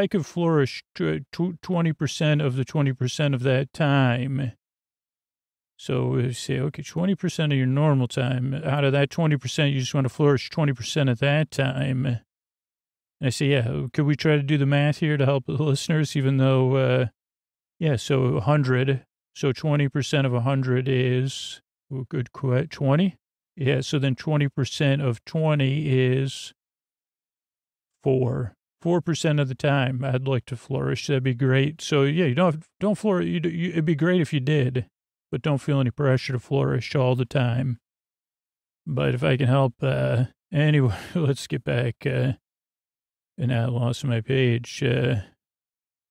could flourish 20% of the 20% of that time. So we say, okay, 20% of your normal time. Out of that 20%, you just want to flourish 20% of that time. And I say, yeah, could we try to do the math here to help the listeners, even though, so 100. So 20% of 100 is, good, 20? Yeah, so then 20% of 20 is 4. 4% of the time I'd like to flourish. That'd be great. So, yeah, you don't flourish. It'd be great if you did, but don't feel any pressure to flourish all the time. But if I can help, anyway, let's get back. And I lost my page.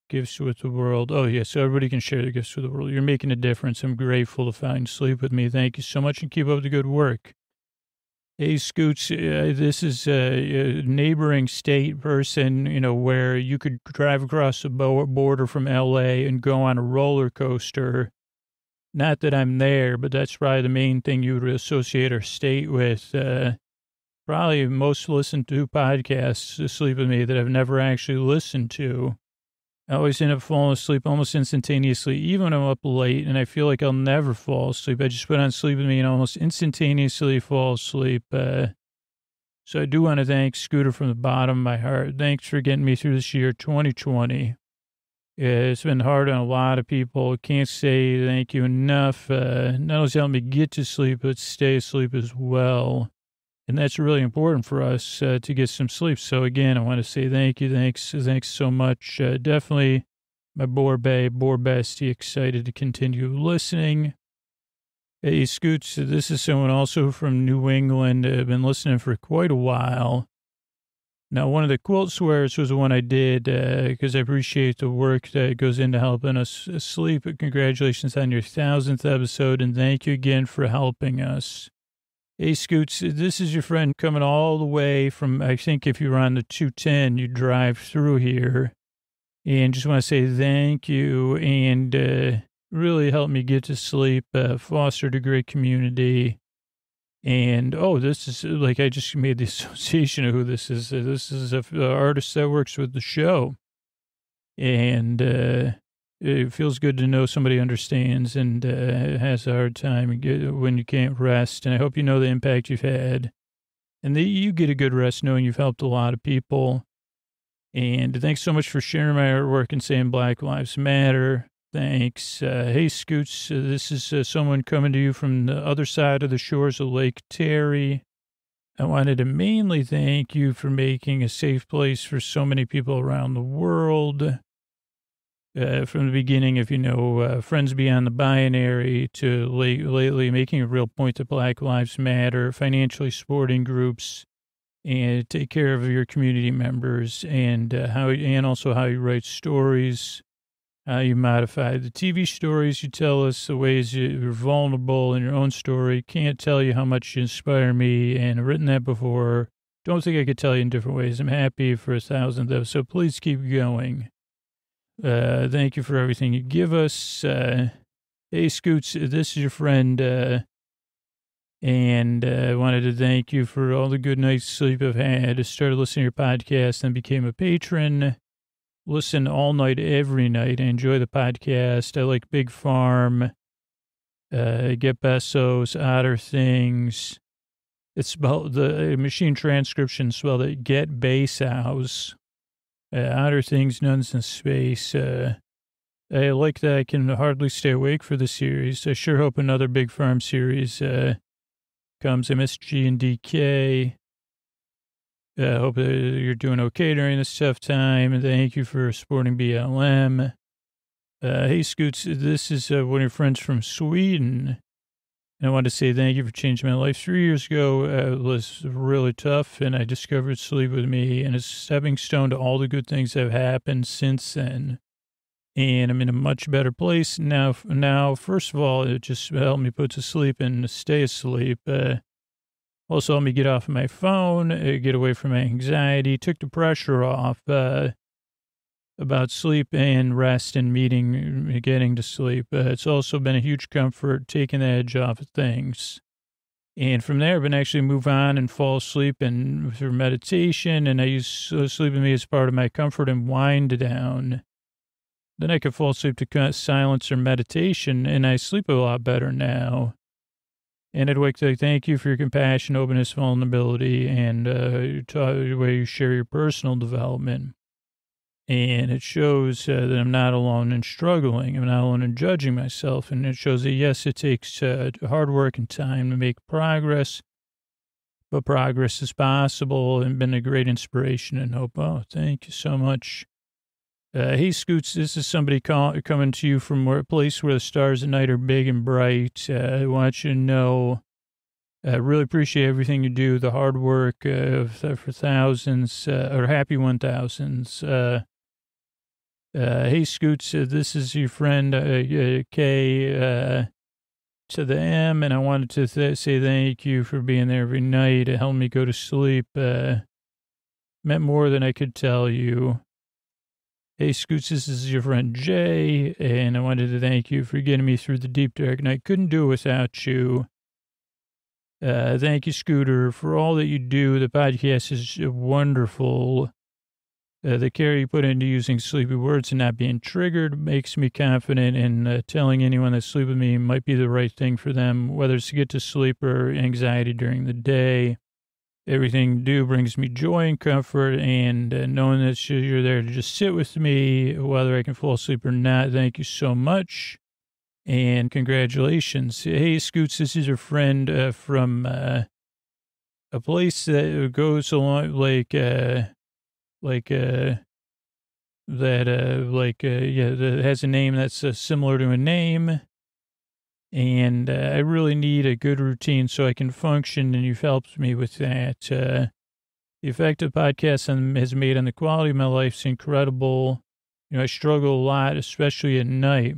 Gifts with the world. Oh, yeah, so everybody can share the gifts with the world. You're making a difference. I'm grateful to find sleep with me. Thank you so much, and keep up the good work. Hey, Scoots, this is a neighboring state person, where you could drive across the border from L.A. and go on a roller coaster Not that I'm there, but that's probably the main thing you would associate our state with. Probably most listened to podcasts asleep with me that I've never actually listened to. I always end up falling asleep almost instantaneously, even when I'm up late, and I feel like I'll never fall asleep. I just put on Sleep With Me and almost instantaneously fall asleep. So I do want to thank Scooter from the bottom of my heart. Thanks for getting me through this year, 2020. It's been hard on a lot of people. Can't say thank you enough. Not only helped me get to sleep, but stay asleep as well. And that's really important for us to get some sleep. So again, I want to say thank you. Thanks so much. Definitely my Boar Bestie, excited to continue listening. Hey, Scoots, this is someone also from New England. I've been listening for quite a while. Now, one of the quilt swears was the one I did because I appreciate the work that goes into helping us sleep. Congratulations on your 1,000th episode, and thank you again for helping us. Hey, Scoots, this is your friend coming all the way from, I think if you were on the 210, you drive through here. And just want to say thank you and really helped me get to sleep, fostered a great community. And, this is, like, I just made the association of who this is. This is an artist that works with the show. And it feels good to know somebody understands and has a hard time when you can't rest. And I hope you know the impact you've had. And that you get a good rest knowing you've helped a lot of people. And thanks so much for sharing my artwork and saying Black Lives Matter. Thanks. Hey, Scoots, this is someone coming to you from the other side of the shores of Lake Terry. I wanted to mainly thank you for making a safe place for so many people around the world. From the beginning, if you know, Friends Beyond the Binary to lately making a real point that Black Lives Matter, financially supporting groups, and take care of your community members, and also how you write stories, how you modify the TV stories you tell us, the ways you're vulnerable in your own story. Can't tell you how much you inspire me, and I've written that before. Don't think I could tell you in different ways. I'm happy for 1,000th episode. Please keep going. Thank you for everything you give us. Hey, Scoots, this is your friend, and I wanted to thank you for all the good night's sleep I've had. I started listening to your podcast and became a patron. Listen all night, every night. I enjoy the podcast. I like Big Farm, Get Bezos, Otter Things. It's spelled, the machine transcription spelled it Get Base House. Otter Things, Nuns in Space. I like that I can hardly stay awake for the series. I sure hope another Big Farm series comes. MSG and DK. I hope that you're doing okay during this tough time. And thank you for supporting BLM. Hey, Scoots, this is one of your friends from Sweden. And I want to say thank you for changing my life. 3 years ago, it was really tough, and I discovered Sleep With Me, and it's a stepping stone to all the good things that have happened since then. And I'm in a much better place now. First of all, it just helped me put to sleep and stay asleep. Also helped me get off of my phone, get away from my anxiety, took the pressure off about sleep and rest and getting to sleep. It's also been a huge comfort taking the edge off of things. And from there, I've been actually move on and fall asleep and through meditation. And I use Sleep With Me as part of my comfort and wind down. Then I could fall asleep to silence or meditation, and I sleep a lot better now. And I'd like to thank you for your compassion, openness, vulnerability, and the way you share your personal development. And it shows that I'm not alone in struggling. I'm not alone in judging myself. And it shows that, yes, it takes hard work and time to make progress, but progress is possible and been a great inspiration and hope. Oh, thank you so much. Hey, Scoots, this is somebody coming to you from a place where the stars at night are big and bright. I want you to know I really appreciate everything you do, the hard work for thousands, or happy 1,000s. Hey, Scoots, this is your friend, K, to the M, and I wanted to say thank you for being there every night. It helped me go to sleep. Meant more than I could tell you. Hey, Scoots, this is your friend Jay, and I wanted to thank you for getting me through the deep dark night. Couldn't do it without you. Thank you, Scooter, for all that you do. The podcast is wonderful. The care you put into using sleepy words and not being triggered makes me confident in telling anyone that sleep with me might be the right thing for them, whether it's to get to sleep or anxiety during the day. Everything you do brings me joy and comfort, and knowing that you're there to just sit with me, whether I can fall asleep or not. Thank you so much, and congratulations. Hey, Scoots, this is your friend from a place that goes along that has a name that's similar to a name. And I really need a good routine so I can function, and you've helped me with that. The effect of podcast has made on the quality of my life is incredible. You know, I struggle a lot, especially at night.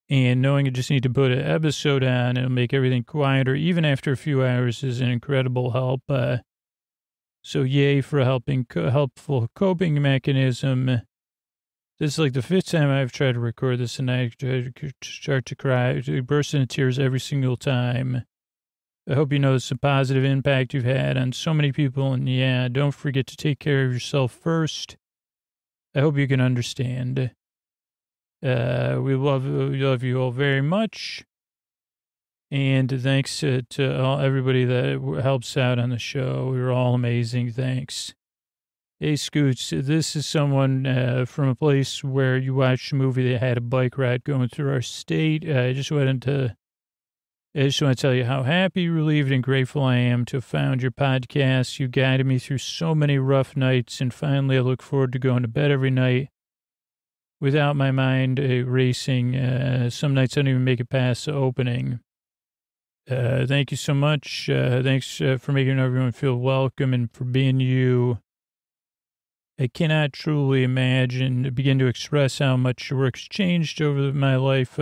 And knowing I just need to put an episode on, it'll make everything quieter, even after a few hours, is an incredible help. So yay for a helpful coping mechanism. This is like the fifth time I've tried to record this, and I start to cry, burst into tears every single time. I hope you notice the positive impact you've had on so many people, and yeah, don't forget to take care of yourself first. I hope you can understand. We love you all very much, and thanks to everybody that helps out on the show. We're all amazing. Thanks. Hey, Scoots, this is someone from a place where you watched a movie that had a bike ride going through our state. I just want to tell you how happy, relieved, and grateful I am to have found your podcast. You guided me through so many rough nights, and finally I look forward to going to bed every night without my mind racing. Some nights I don't even make it past the opening. Thank you so much. Thanks for making everyone feel welcome and for being you. I cannot truly begin to express how much your work's changed over my life,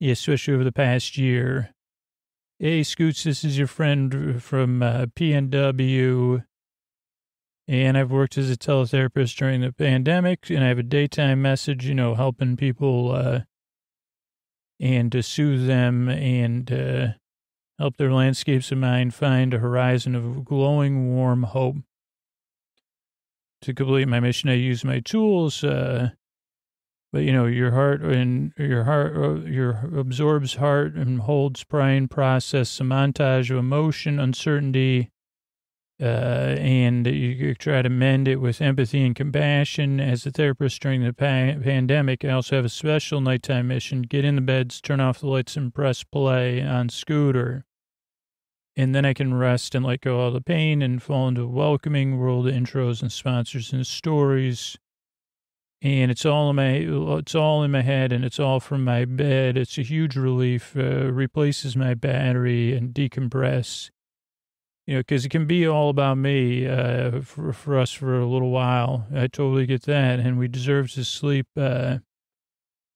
especially over the past year. Hey, Scoots, this is your friend from PNW, and I've worked as a teletherapist during the pandemic, and I have a daytime message, helping people and to soothe them and help their landscapes of mind find a horizon of glowing, warm hope. To complete my mission, I use my tools, but your heart absorbs heart and holds pride, process, a montage of emotion, uncertainty, and you try to mend it with empathy and compassion. As a therapist during the pandemic, I also have a special nighttime mission: get in the beds, turn off the lights, and press play on Scooter. And then I can rest and let go of all the pain and fall into a welcoming world of intros and sponsors and stories. And it's all in my head, and it's all from my bed. It's a huge relief. Replaces my battery and decompress. Because it can be all about me for us for a little while. I totally get that, and we deserve to sleep.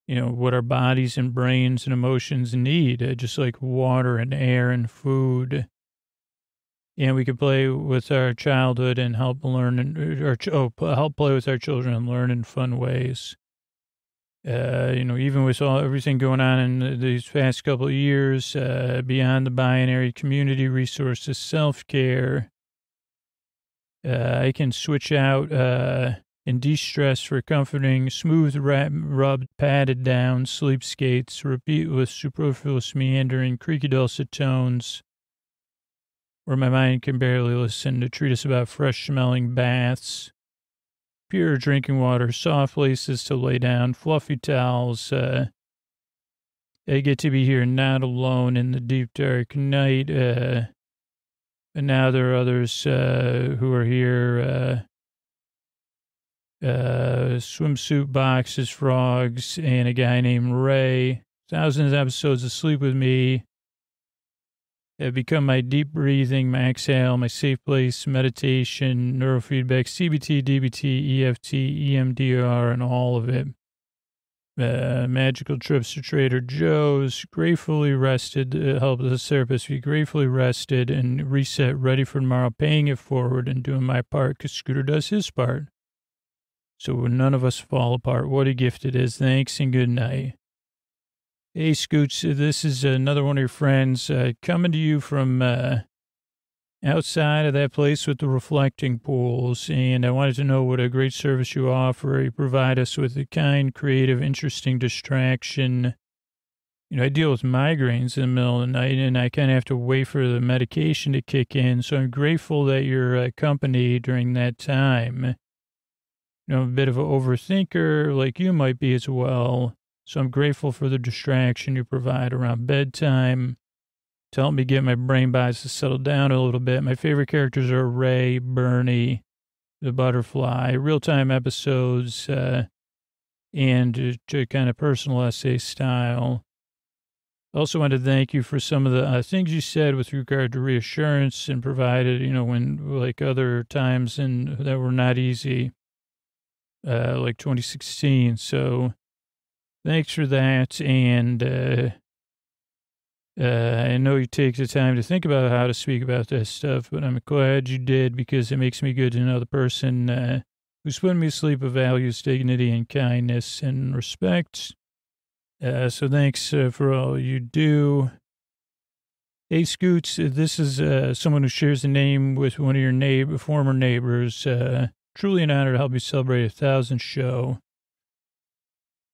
What our bodies and brains and emotions need, just like water and air and food. And we can play with our childhood and help help play with our children and learn in fun ways. Even with everything going on in these past couple of years, beyond the binary, community resources, self-care, I can switch out and de-stress for comforting, smooth, rubbed, padded down sleep skates, repeat with superfluous meandering, creaky dulcet tones, where my mind can barely listen, to treatise about fresh-smelling baths, pure drinking water, soft places to lay down, fluffy towels. I get to be here not alone in the deep, dark night. And now there are others who are here, swimsuit boxes, frogs, and a guy named Ray. Thousands of episodes of Sleep With Me have become my deep breathing, my exhale, my safe place, meditation, neurofeedback, CBT, DBT, EFT, EMDR, and all of it. Magical trips to Trader Joe's, gratefully rested, help the therapist be gratefully rested and reset, ready for tomorrow, paying it forward and doing my part because Scooter does his part. so none of us fall apart. What a gift it is. Thanks and good night. Hey, Scoots, this is another one of your friends coming to you from outside of that place with the reflecting pools, and I wanted to know what a great service you offer. You provide us with a kind, creative, interesting distraction. You know, I deal with migraines in the middle of the night, and I kind of have to wait for the medication to kick in, so I'm grateful that you're company during that time. You know, I'm a bit of an overthinker, like you might be as well, so I'm grateful for the distraction you provide around bedtime to help me get my brain bias to settle down a little bit. My favorite characters are Ray, Bernie, the butterfly, real-time episodes, and to kind of personal essay style. I also want to thank you for some of the things you said with regard to reassurance and provided, you know, when like other times and that were not easy, like 2016. So thanks for that. And I know you take the time to think about how to speak about this stuff, but I'm glad you did because it makes me good to know the person who's putting me to sleep values dignity and kindness and respect. So thanks for all you do. Hey, Scoots, this is someone who shares a name with one of your former neighbors. Truly an honor to help you celebrate 1,000th show.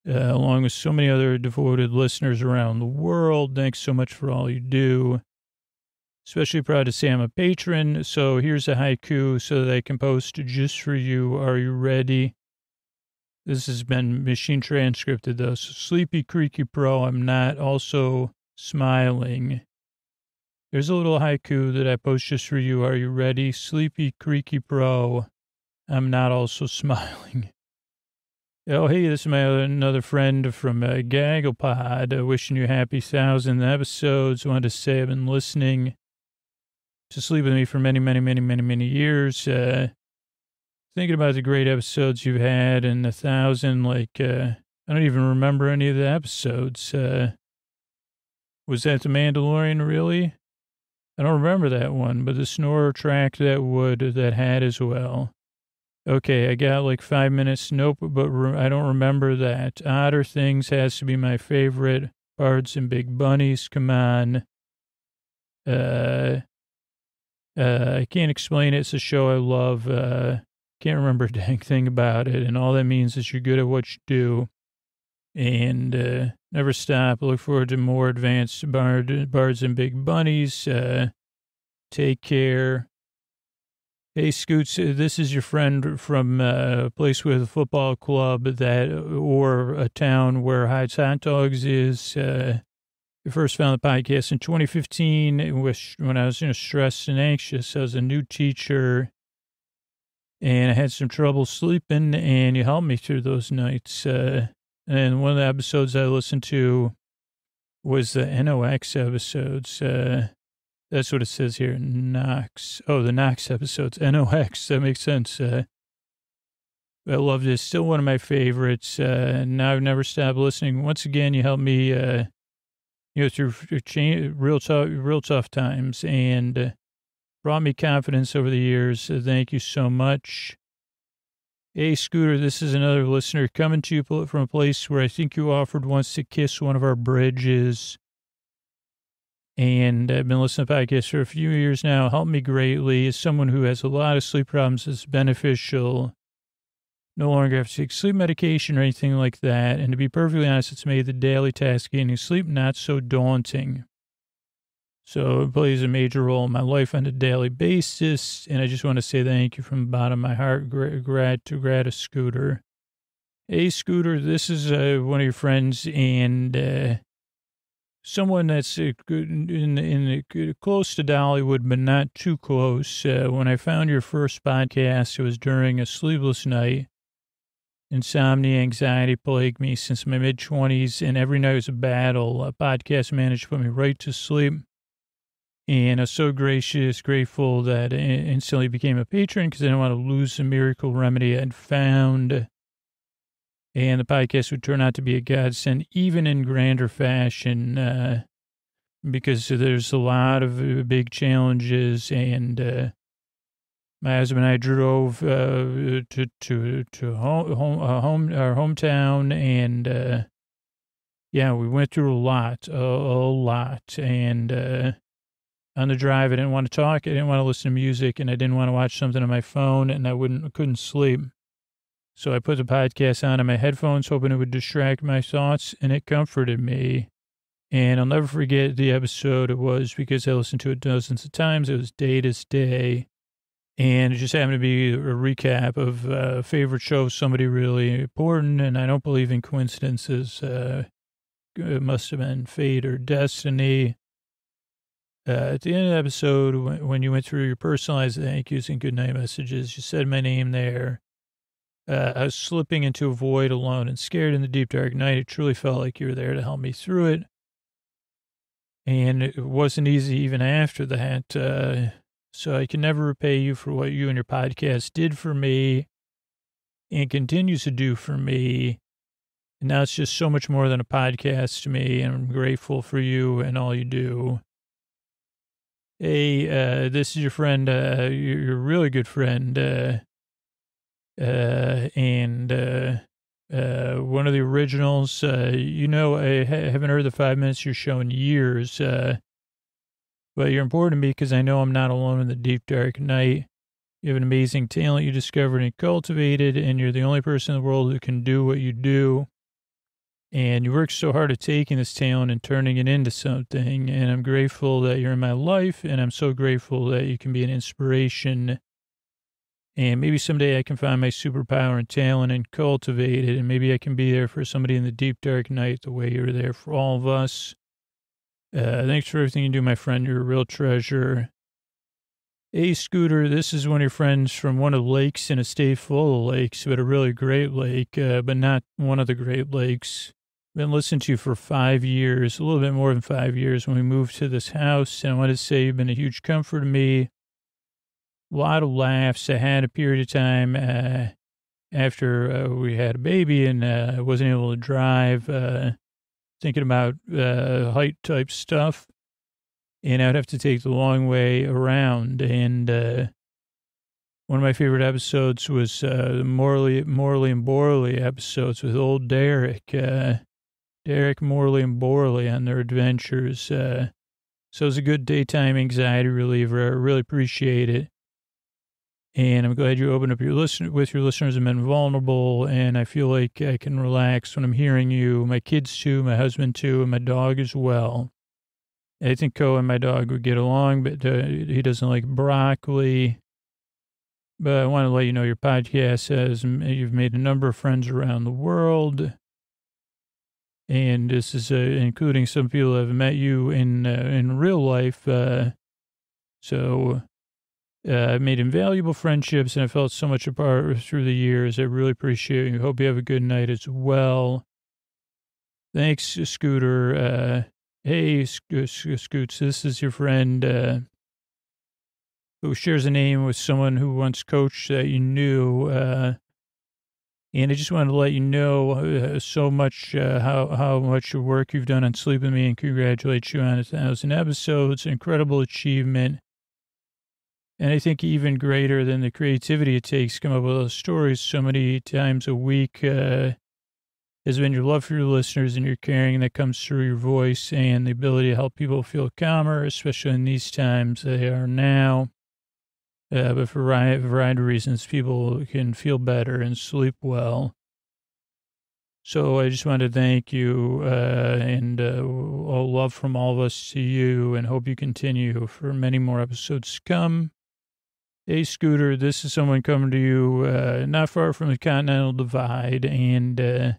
Along with so many other devoted listeners around the world. Thanks so much for all you do. Especially proud to say I'm a patron. So here's a haiku so that I can post just for you. Are you ready? This has been machine transcripted though. So Sleepy Creaky Pro, I'm not also smiling. There's a little haiku that I post just for you. Are you ready? Sleepy Creaky Pro, I'm not also smiling. Oh, hey, this is another friend from GagglePod, wishing you happy 1,000 episodes. I wanted to say I've been listening to Sleep With Me for many, many, many, many, many years. Thinking about the great episodes you've had and 1,000, like, I don't even remember any of the episodes. Was that The Mandalorian, really? I don't remember that one, but the Snorer track that had as well. Okay, I got like 5 minutes. Nope, but I don't remember that. Odder Things has to be my favorite. Bards and Big Bunnies, come on. I can't explain it. It's a show I love. Can't remember a dang thing about it. And all that means is you're good at what you do. And never stop. Look forward to more advanced Bards and Big Bunnies. Take care. Hey, Scoots, this is your friend from a place with a football club or a town where Hyde's Hot Dogs is. I first found the podcast in 2015, when I was stressed and anxious. I was a new teacher, and I had some trouble sleeping, and you helped me through those nights. And one of the episodes I listened to was the NOx episodes. That's what it says here. Knox. Oh, the Knox episodes. NOx. That makes sense. I loved it. Still one of my favorites. Now I've never stopped listening. Once again, you helped me, through real tough times and brought me confidence over the years. Thank you so much. Hey, Scooter, this is another listener coming to you from a place where I think you offered once to kiss one of our bridges. And I've been listening to podcasts for a few years now. Helped me greatly. As someone who has a lot of sleep problems, it's beneficial. No longer have to take sleep medication or anything like that. And to be perfectly honest, it's made the daily task of getting sleep not so daunting. So it plays a major role in my life on a daily basis. And I just want to say thank you from the bottom of my heart. Grata Scooter. Hey, Scooter, this is one of your friends and someone that's close to Dollywood, but not too close. When I found your first podcast, it was during a sleepless night. Insomnia, anxiety plagued me since my mid-20s, and every night was a battle. A podcast managed to put me right to sleep. And I was so grateful that I instantly became a patron because I didn't want to lose the miracle remedy I'd found. And the podcast would turn out to be a godsend, even in grander fashion, because there's a lot of big challenges and My husband and I drove to our hometown, and yeah, we went through a lot, and on the drive, I didn't want to talk, I didn't want to listen to music, and I didn't want to watch something on my phone, and I couldn't sleep. So I put the podcast on my headphones, hoping it would distract my thoughts, and it comforted me. And I'll never forget the episode it was, because I listened to it dozens of times. It was Day to Day. And it just happened to be a recap of a favorite show, somebody really important. And I don't believe in coincidences. It must have been fate or destiny. At the end of the episode, when you went through your personalized thank yous and goodnight messages, you said my name there. I was slipping into a void alone and scared in the deep dark night. It truly felt like you were there to help me through it. And it wasn't easy even after that. So I can never repay you for what you and your podcast did for me and continues to do for me. And now it's just so much more than a podcast to me, and I'm grateful for you and all you do. Hey, this is your friend, your really good friend, and one of the originals. I haven't heard the 5 minutes you're showing years, but you're important to me because I know I'm not alone in the deep, dark night. You have an amazing talent you discovered and cultivated, and you're the only person in the world who can do what you do. And you work so hard at taking this talent and turning it into something. And I'm grateful that you're in my life, and I'm so grateful that you can be an inspiration. And maybe someday I can find my superpower and talent and cultivate it, and maybe I can be there for somebody in the deep, dark night the way you're there for all of us. Thanks for everything you do, my friend. You're a real treasure. Hey, Scooter, this is one of your friends from one of the lakes in a state full of lakes, but a really great lake, but not one of the Great Lakes. Been listening to you for 5 years, a little bit more than 5 years when we moved to this house, and I want to say you've been a huge comfort to me. A lot of laughs. I had a period of time after we had a baby and I wasn't able to drive, thinking about height type stuff, and I'd have to take the long way around. And one of my favorite episodes was the Morley and Borley episodes with old Derek Morley and Borley on their adventures. So it was a good daytime anxiety reliever. I really appreciate it. And I'm glad you opened up with your listeners and been vulnerable. And I feel like I can relax when I'm hearing you. My kids too, my husband too, and my dog as well. I think Ko and my dog would get along, but he doesn't like broccoli. But I want to let you know your podcast says you've made a number of friends around the world. And this is including some people that have met you in real life. So I've made invaluable friendships, and I felt so much apart through the years. I really appreciate you. Hope you have a good night as well. Thanks, Scooter. Hey, Scoots, this is your friend who shares a name with someone who once coached that you knew. And I just wanted to let you know so much how much work you've done on Sleep With Me, and congratulate you on 1,000 episodes. Incredible achievement. And I think even greater than the creativity it takes to come up with those stories so many times a week has been your love for your listeners and your caring that comes through your voice, and the ability to help people feel calmer, especially in these times they are now. But for a variety of reasons, people can feel better and sleep well. So I just want to thank you and all love from all of us to you, and hope you continue for many more episodes to come. Hey, Scooter, this is someone coming to you not far from the Continental Divide, and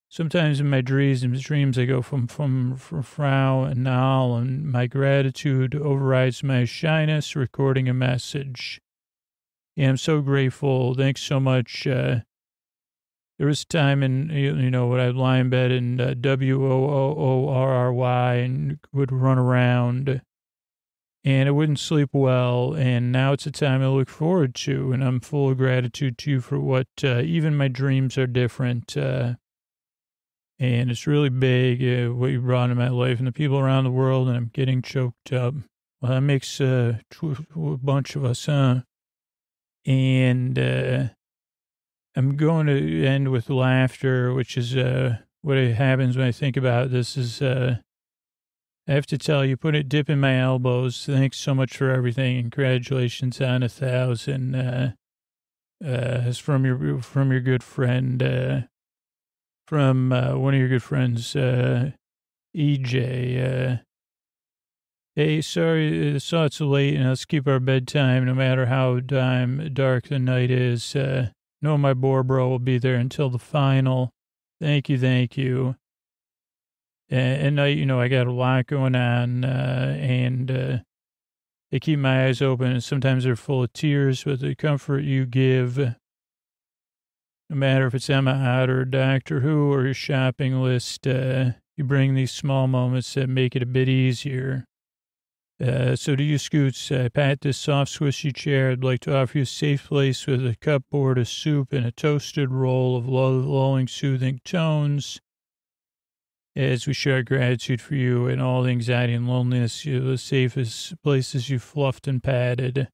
sometimes in my dreams I go from Frau and Nal, and my gratitude overrides my shyness recording a message. Yeah, I'm so grateful. Thanks so much. There was a time when I'd lie in bed and WOORRY and would run around, and I wouldn't sleep well. And now it's a time I look forward to, and I'm full of gratitude to you for what even my dreams are different. And it's really big what you brought in my life and the people around the world, and I'm getting choked up. Well, that makes a bunch of us, huh? And I'm going to end with laughter, which is what happens when I think about this. Is I have to tell you, dip in my elbows. Thanks so much for everything, and congratulations on 1,000. It's from your good friend, from one of your good friends, EJ. Hey, sorry, saw it's late, and let's keep our bedtime, no matter how dark the night is. Know my bro will be there until the final. Thank you. And I got a lot going on, and I keep my eyes open, and sometimes they're full of tears, but the comfort you give, no matter if it's Emma Ott or Doctor Who or your shopping list, you bring these small moments that make it a bit easier. So to you, Scoots, pat this soft, squishy chair. I'd like to offer you a safe place with a cupboard of soup and a toasted roll of lulling, soothing tones. As we share our gratitude for you and all the anxiety and loneliness, you're the safest places you fluffed and patted.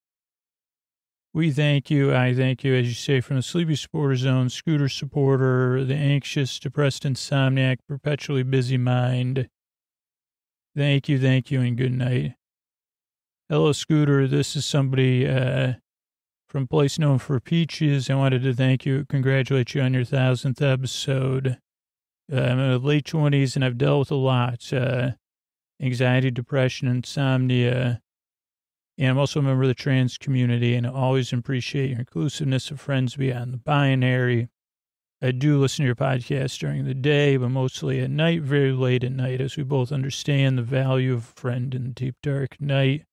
We thank you. I thank you, as you say, from the sleepy supporter zone, scooter supporter, the anxious, depressed insomniac, perpetually busy mind. Thank you, and good night. Hello, Scooter. This is somebody from a place known for peaches. I wanted to thank you, congratulate you on your 1,000th episode. I'm in my late 20s, and I've dealt with a lot. Anxiety, depression, insomnia. And I'm also a member of the trans community, and I always appreciate your inclusiveness of friends beyond the binary. I do listen to your podcast during the day, but mostly at night, very late at night, as we both understand the value of a friend in the deep, dark night.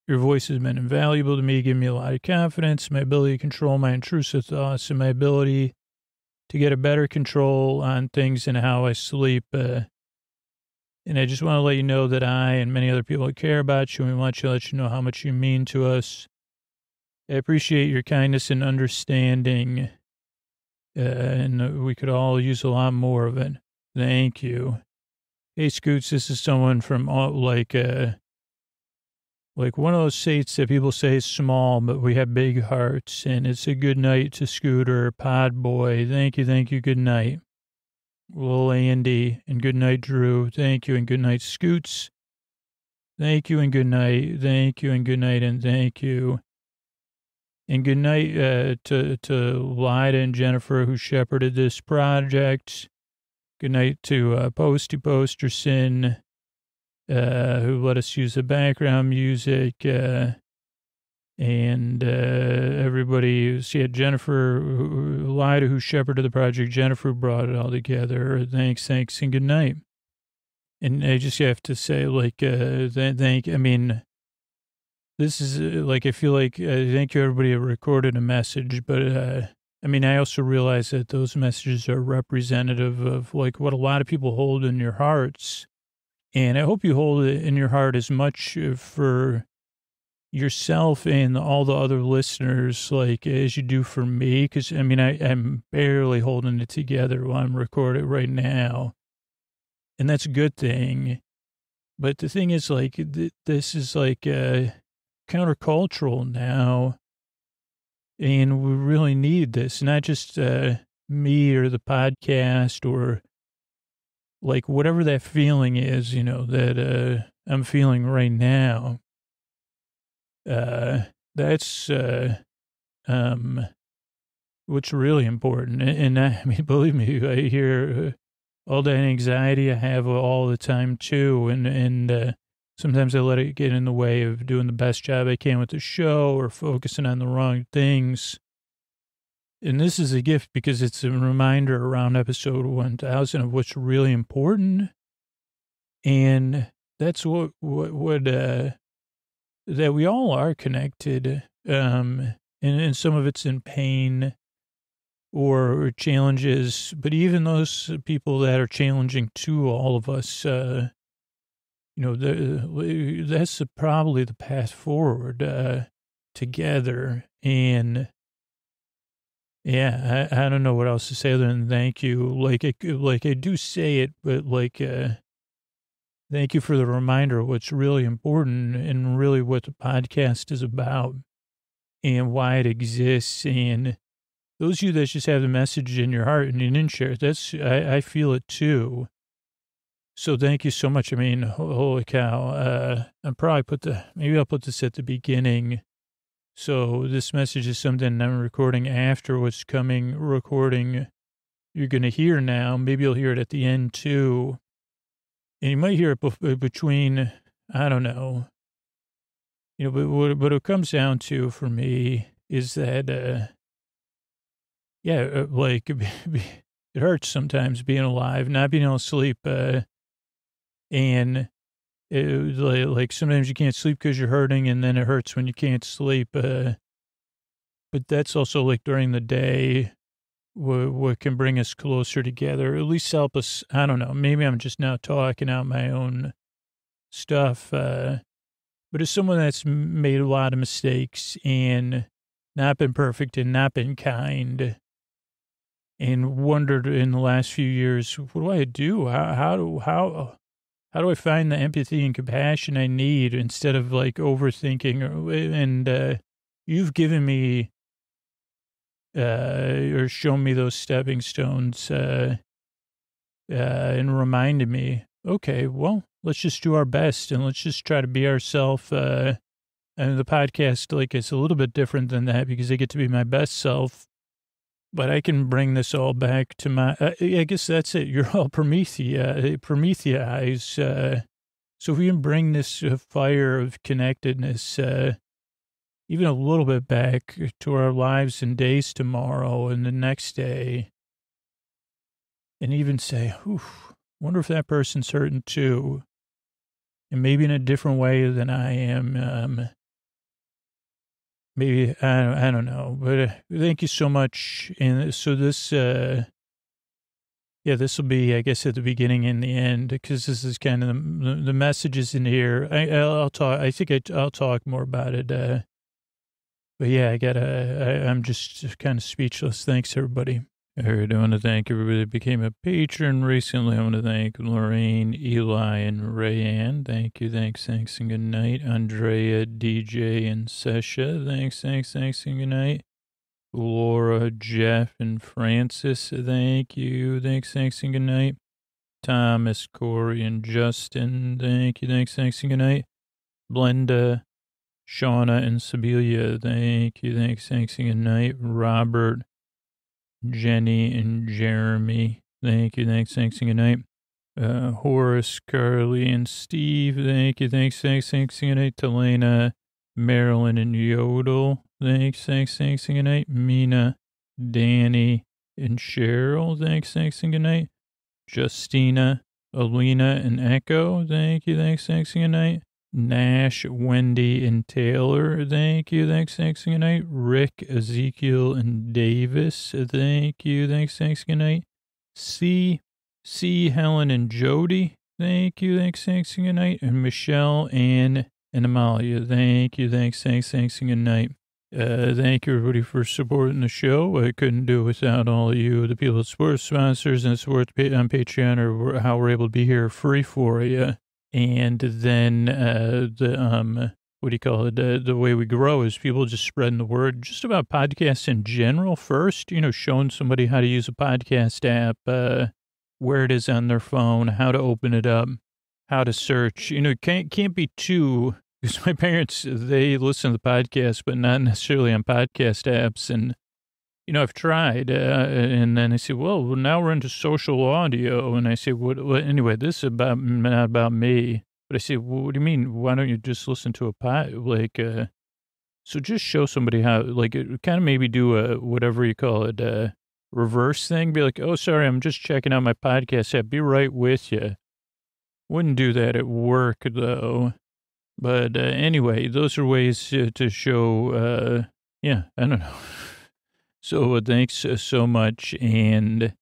Your voice has been invaluable to me, giving me a lot of confidence, my ability to control my intrusive thoughts, and my ability to get a better control on things and how I sleep. And I just want to let you know that I and many other people care about you, and we want to let you know how much you mean to us. I appreciate your kindness and understanding, and we could all use a lot more of it. Thank you. Hey, Scoots, this is someone from like one of those states that people say is small, but we have big hearts, and it's a good night to Scooter, Pod Boy. Thank you, good night. Lil Andy, and good night, Drew. Thank you, and good night, Scoots. Thank you, and good night. Thank you, and good night, and thank you. And good night to Lyda and Jennifer, who shepherded this project. Good night to Posty Posterson, who let us use the background music, and everybody. See, Jennifer, Lyda, who shepherded the project, Jennifer, who brought it all together. Thanks, and good night. And I just have to say, this is I feel like, thank you, everybody who recorded a message, but I also realize that those messages are representative of what a lot of people hold in your hearts. And I hope you hold it in your heart as much for yourself and all the other listeners, as you do for me. Because, I'm barely holding it together while I'm recording right now. And that's a good thing. But the thing is, this is countercultural now. And we really need this, not just me or the podcast or whatever that feeling is, that I'm feeling right now. That's what's really important. And believe me, I hear all that anxiety I have all the time too. And sometimes I let it get in the way of doing the best job I can with the show or focusing on the wrong things. And this is a gift because it's a reminder around episode 1000 of what's really important. And that's what that we all are connected. And some of it's in pain or challenges, but even those people that are challenging to all of us, that's probably the path forward, together. And yeah, I don't know what else to say other than thank you. I do say it, but thank you for the reminder of what's really important and really what the podcast is about. and why it exists. And those of you that just have the message in your heart and you didn't share it, I feel it too. So thank you so much. I mean, holy cow. Maybe I'll put this at the beginning. So this message is something I'm recording after what's coming recording you're going to hear now. Maybe you'll hear it at the end too. And you might hear it between, I don't know. You know, but what it comes down to for me is that, like it hurts sometimes being alive, not being able to sleep, and like sometimes you can't sleep because you're hurting, and then it hurts when you can't sleep. But that's also like during the day, what can bring us closer together, at least help us. I don't know. Maybe I'm just now talking out my own stuff. But as someone that's made a lot of mistakes and not been perfect and not been kind, and wondered in the last few years, what do I do? How do I find the empathy and compassion I need instead of like overthinking? And you've given me or shown me those stepping stones and reminded me, okay, well, let's just do our best and let's just try to be ourselves. And the podcast, like, it's a little bit different than that because I get to be my best self. But I can bring this all back to my, I guess that's it. You're all Prometheus. So if we can bring this fire of connectedness, even a little bit back to our lives and days tomorrow and the next day, and even say, wonder if that person's hurting too. And maybe in a different way than I am. Maybe, I don't know, but thank you so much. And so this, this will be, I guess, at the beginning and the end, because this is kind of the messages in here. I'll talk, I think I'll talk more about it. But yeah, I'm just kind of speechless. Thanks, everybody. All right, I want to thank everybody that became a patron recently. I want to thank Lorraine, Eli, and Rayanne. Thank you, thanks, and good night. Andrea, DJ, and Sesha. Thanks, and good night. Laura, Jeff, and Francis. Thank you, thanks, and good night. Thomas, Corey, and Justin. Thank you, thanks, and good night. Blenda, Shauna, and Sibilia. Thank you, thanks, and good night. Robert, Jenny, and Jeremy. Thank you, thanks, and good night. Horace, Carly, and Steve. Thank you, thanks, and good night. Talena, Marilyn, and Yodel. Thanks, and good night. Mina, Danny, and Cheryl. Thanks, and good night. Justina, Alina, and Echo. Thank you, thanks, and good night. Nash, Wendy, and Taylor. Thank you, thanks, and good night. Rick, Ezekiel, and Davis. Thank you, thanks, good night. C, Helen, and Jody. Thank you, thanks, good night. And Michelle, Ann, and Amalia. Thank you, thanks, and good night. Thank you, everybody, for supporting the show. I couldn't do it without all of you, the people that support sponsors and support on Patreon, or how we're able to be here free for you. And then the way we grow is people just spreading the word just about podcasts in general first, showing somebody how to use a podcast app, where it is on their phone, how to open it up, how to search. Can't be too, because my parents, they listen to the podcast, but not necessarily on podcast apps. And, I've tried, and then they say, well, now we're into social audio. And I say, what anyway, this is not about me. But I say, well, what do you mean? Why don't you just listen to a so just show somebody how, kind of maybe do a, whatever you call it, reverse thing. Be like, oh, sorry, I'm just checking out my podcast app. Be right with you. Wouldn't do that at work, though. But anyway, those are ways to show, I don't know. So thanks so much. And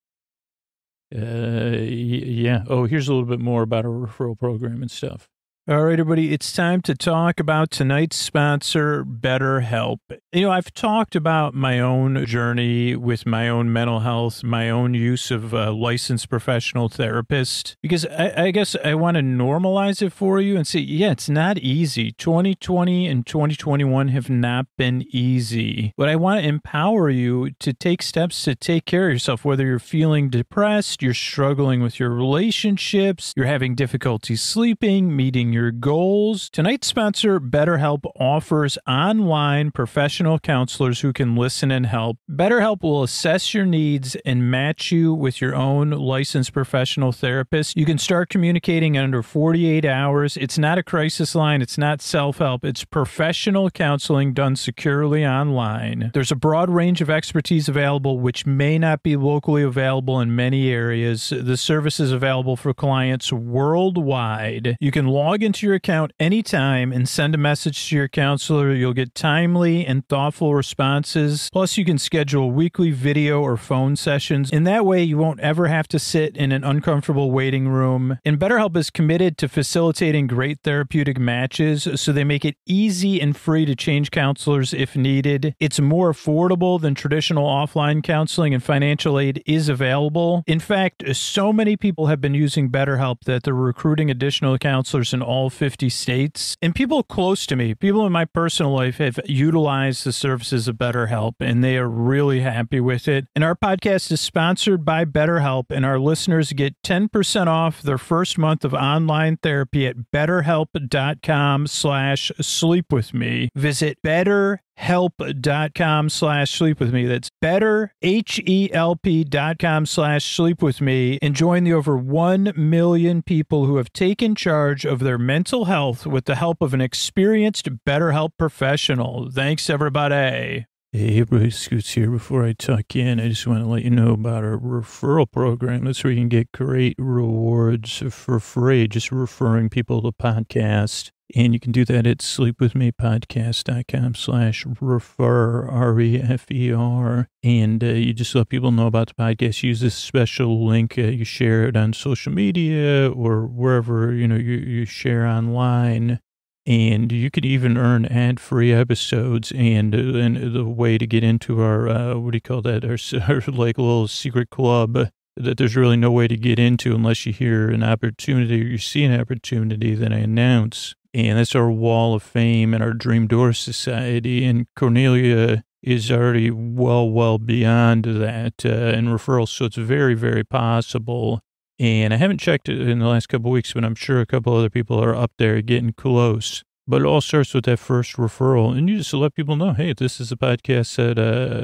Oh, here's a little bit more about our referral program and stuff. All right, everybody, it's time to talk about tonight's sponsor, Betterhelp. You know, I've talked about my own journey with my own mental health, my own use of a licensed professional therapist, because I guess I want to normalize it for you and say, yeah, it's not easy. 2020 and 2021 have not been easy, but I want to empower you to take steps to take care of yourself, whether you're feeling depressed, you're struggling with your relationships, you're having difficulty sleeping, meeting your goals. Tonight's sponsor, BetterHelp, offers online professional counselors who can listen and help. BetterHelp will assess your needs and match you with your own licensed professional therapist. You can start communicating in under 48 hours. It's not a crisis line. It's not self-help. It's professional counseling done securely online. There's a broad range of expertise available, which may not be locally available in many areas. The service is available for clients worldwide. You can log into your account anytime and send a message to your counselor. You'll get timely and thoughtful responses. Plus, you can schedule weekly video or phone sessions. In that way, you won't ever have to sit in an uncomfortable waiting room. And BetterHelp is committed to facilitating great therapeutic matches, so they make it easy and free to change counselors if needed. It's more affordable than traditional offline counseling, and financial aid is available. In fact, so many people have been using BetterHelp that they're recruiting additional counselors in all 50 states. And people close to me, people in my personal life, have utilized the services of BetterHelp, and they are really happy with it. And our podcast is sponsored by BetterHelp, and our listeners get 10% off their first month of online therapy at betterhelp.com/sleepwithme. Visit betterhelp.com/sleepwithme. That's betterhelp.com/sleepwithme, and join the over 1 million people who have taken charge of their mental health with the help of an experienced BetterHelp professional. Thanks, everybody. Hey, everybody, Scoots here. Before I tuck in, I just want to let you know about our referral program. That's where you can get great rewards for free, just referring people to the podcast. And you can do that at sleepwithmepodcast.com/refer, REFER. And you just let people know about the podcast. Use this special link. You share it on social media or wherever, you share online. And you could even earn ad-free episodes, and the way to get into our, what do you call that, our like little secret club that there's really no way to get into unless you hear an opportunity or you see an opportunity that I announce. And that's our Wall of Fame and our Dream Door Society. And Cornelia is already well beyond that in referrals, so it's very, very possible. And I haven't checked it in the last couple of weeks, but I'm sure a couple other people are up there getting close. But it all starts with that first referral. And you just let people know, hey, this is a podcast that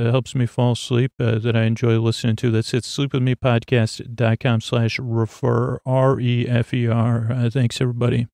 helps me fall asleep, that I enjoy listening to. That's at sleepwithmepodcast.com/refer, REFER. Thanks, everybody.